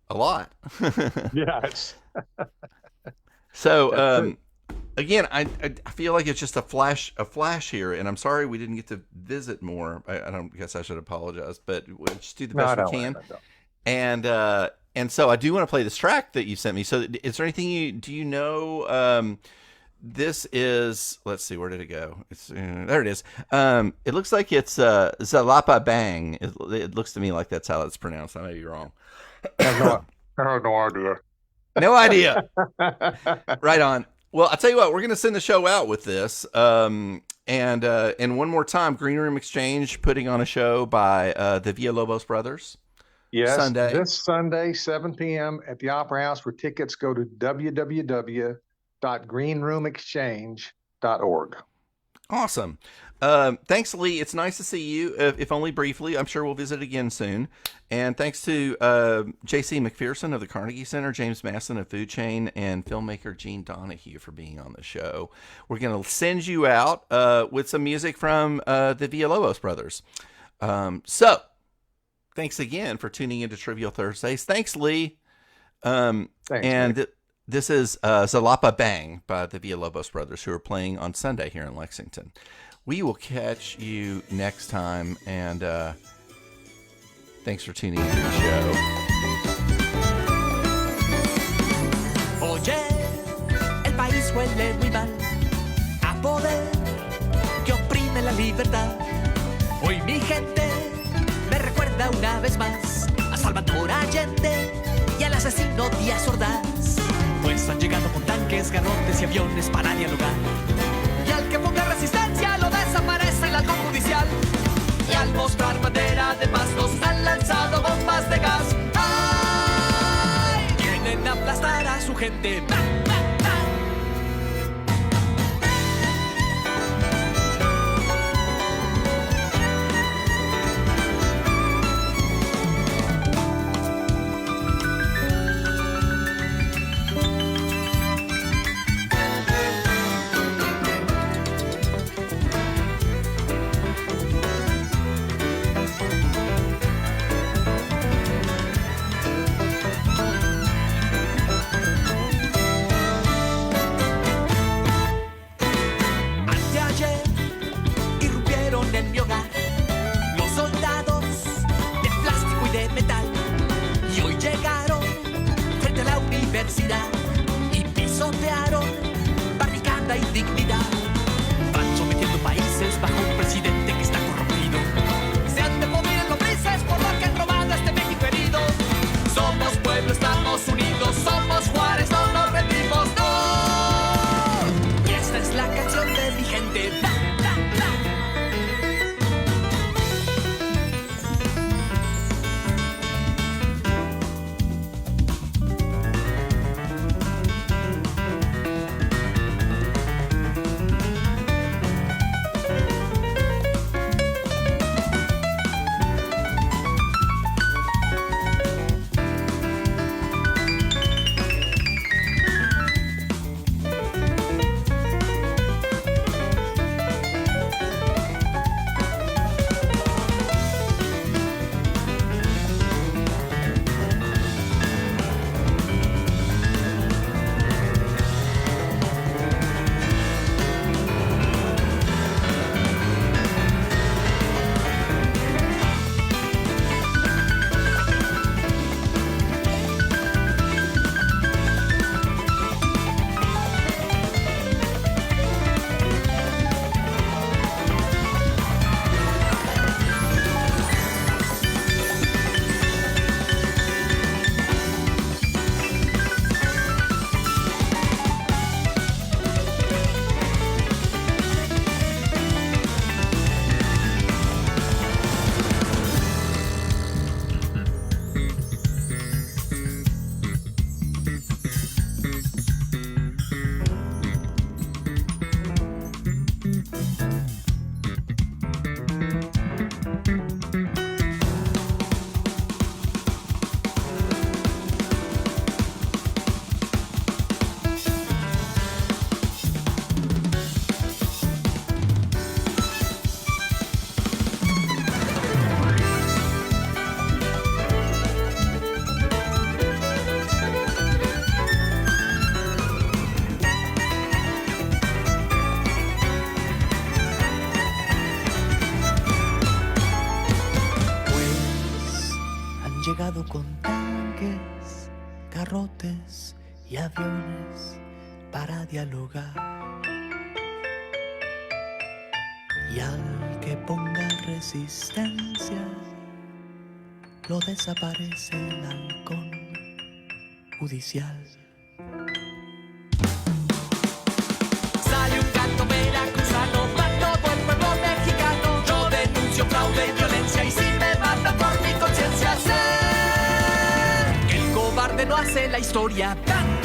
a lot. Yeah. So, again, I feel like it's just a flash here, and I'm sorry we didn't get to visit more. I guess I should apologize, but we'll just do the best we can. And so I do want to play this track that you sent me. So is there anything do you know? This is, let's see, where did it go? There it is. It looks like it's Zalapa Bang. It looks to me like that's how it's pronounced. I may be wrong. I have no idea. No idea. Right on. Well, I'll tell you what, we're going to send the show out with this. And one more time, Green Room Exchange putting on a show by the Villalobos brothers. Yes, this Sunday, 7 p.m. at the Opera House. For tickets, go to www.greenroomexchange.org. Awesome. Thanks, Lee. It's nice to see you, if only briefly. I'm sure we'll visit again soon. And thanks to JC McPherson of the Carnegie Center, James Masson of Food Chain, and filmmaker Gene Donahue for being on the show. We're going to send you out with some music from the Villalobos brothers. So, thanks again for tuning into Trivial Thursdays. Thanks, Lee. Thanks, and this is Zalapa Bang by the Villalobos brothers, who are playing on Sunday here in Lexington. We will catch you next time, and Thanks for tuning into the show. Oye, el país huele muy mal a poder que oprime la libertad. Hoy mi gente me recuerda una vez más a Salvador Allende y al asesino Díaz Ordaz. Pues han llegado con tanques, garrotes y aviones para dialogar. Y al que ponga resistencia lo desaparece el halcón judicial. Y al mostrar bandera de paz nos han lanzado bombas de gas. ¡Ay! Quieren aplastar a su gente. ¡Bah! Y pisotearon barricada y dignidad. Van sometiendo países bajo un presidente que está corrompido. Se han de morir en lombrices por lo que han robado a este México herido. Somos pueblo, estamos unidos, somos Juárez, no nos rendimos, no. Y esta es la canción de mi gente. Llegado con tanques, garrotes y aviones para dialogar. Y al que ponga resistencia, lo desaparece el halcón judicial. Sale un gato veracruzano para todo el pueblo mexicano. Yo denuncio fraude y violencia y si me matan por mi conciencia sé. No hace la historia. ¡Bam!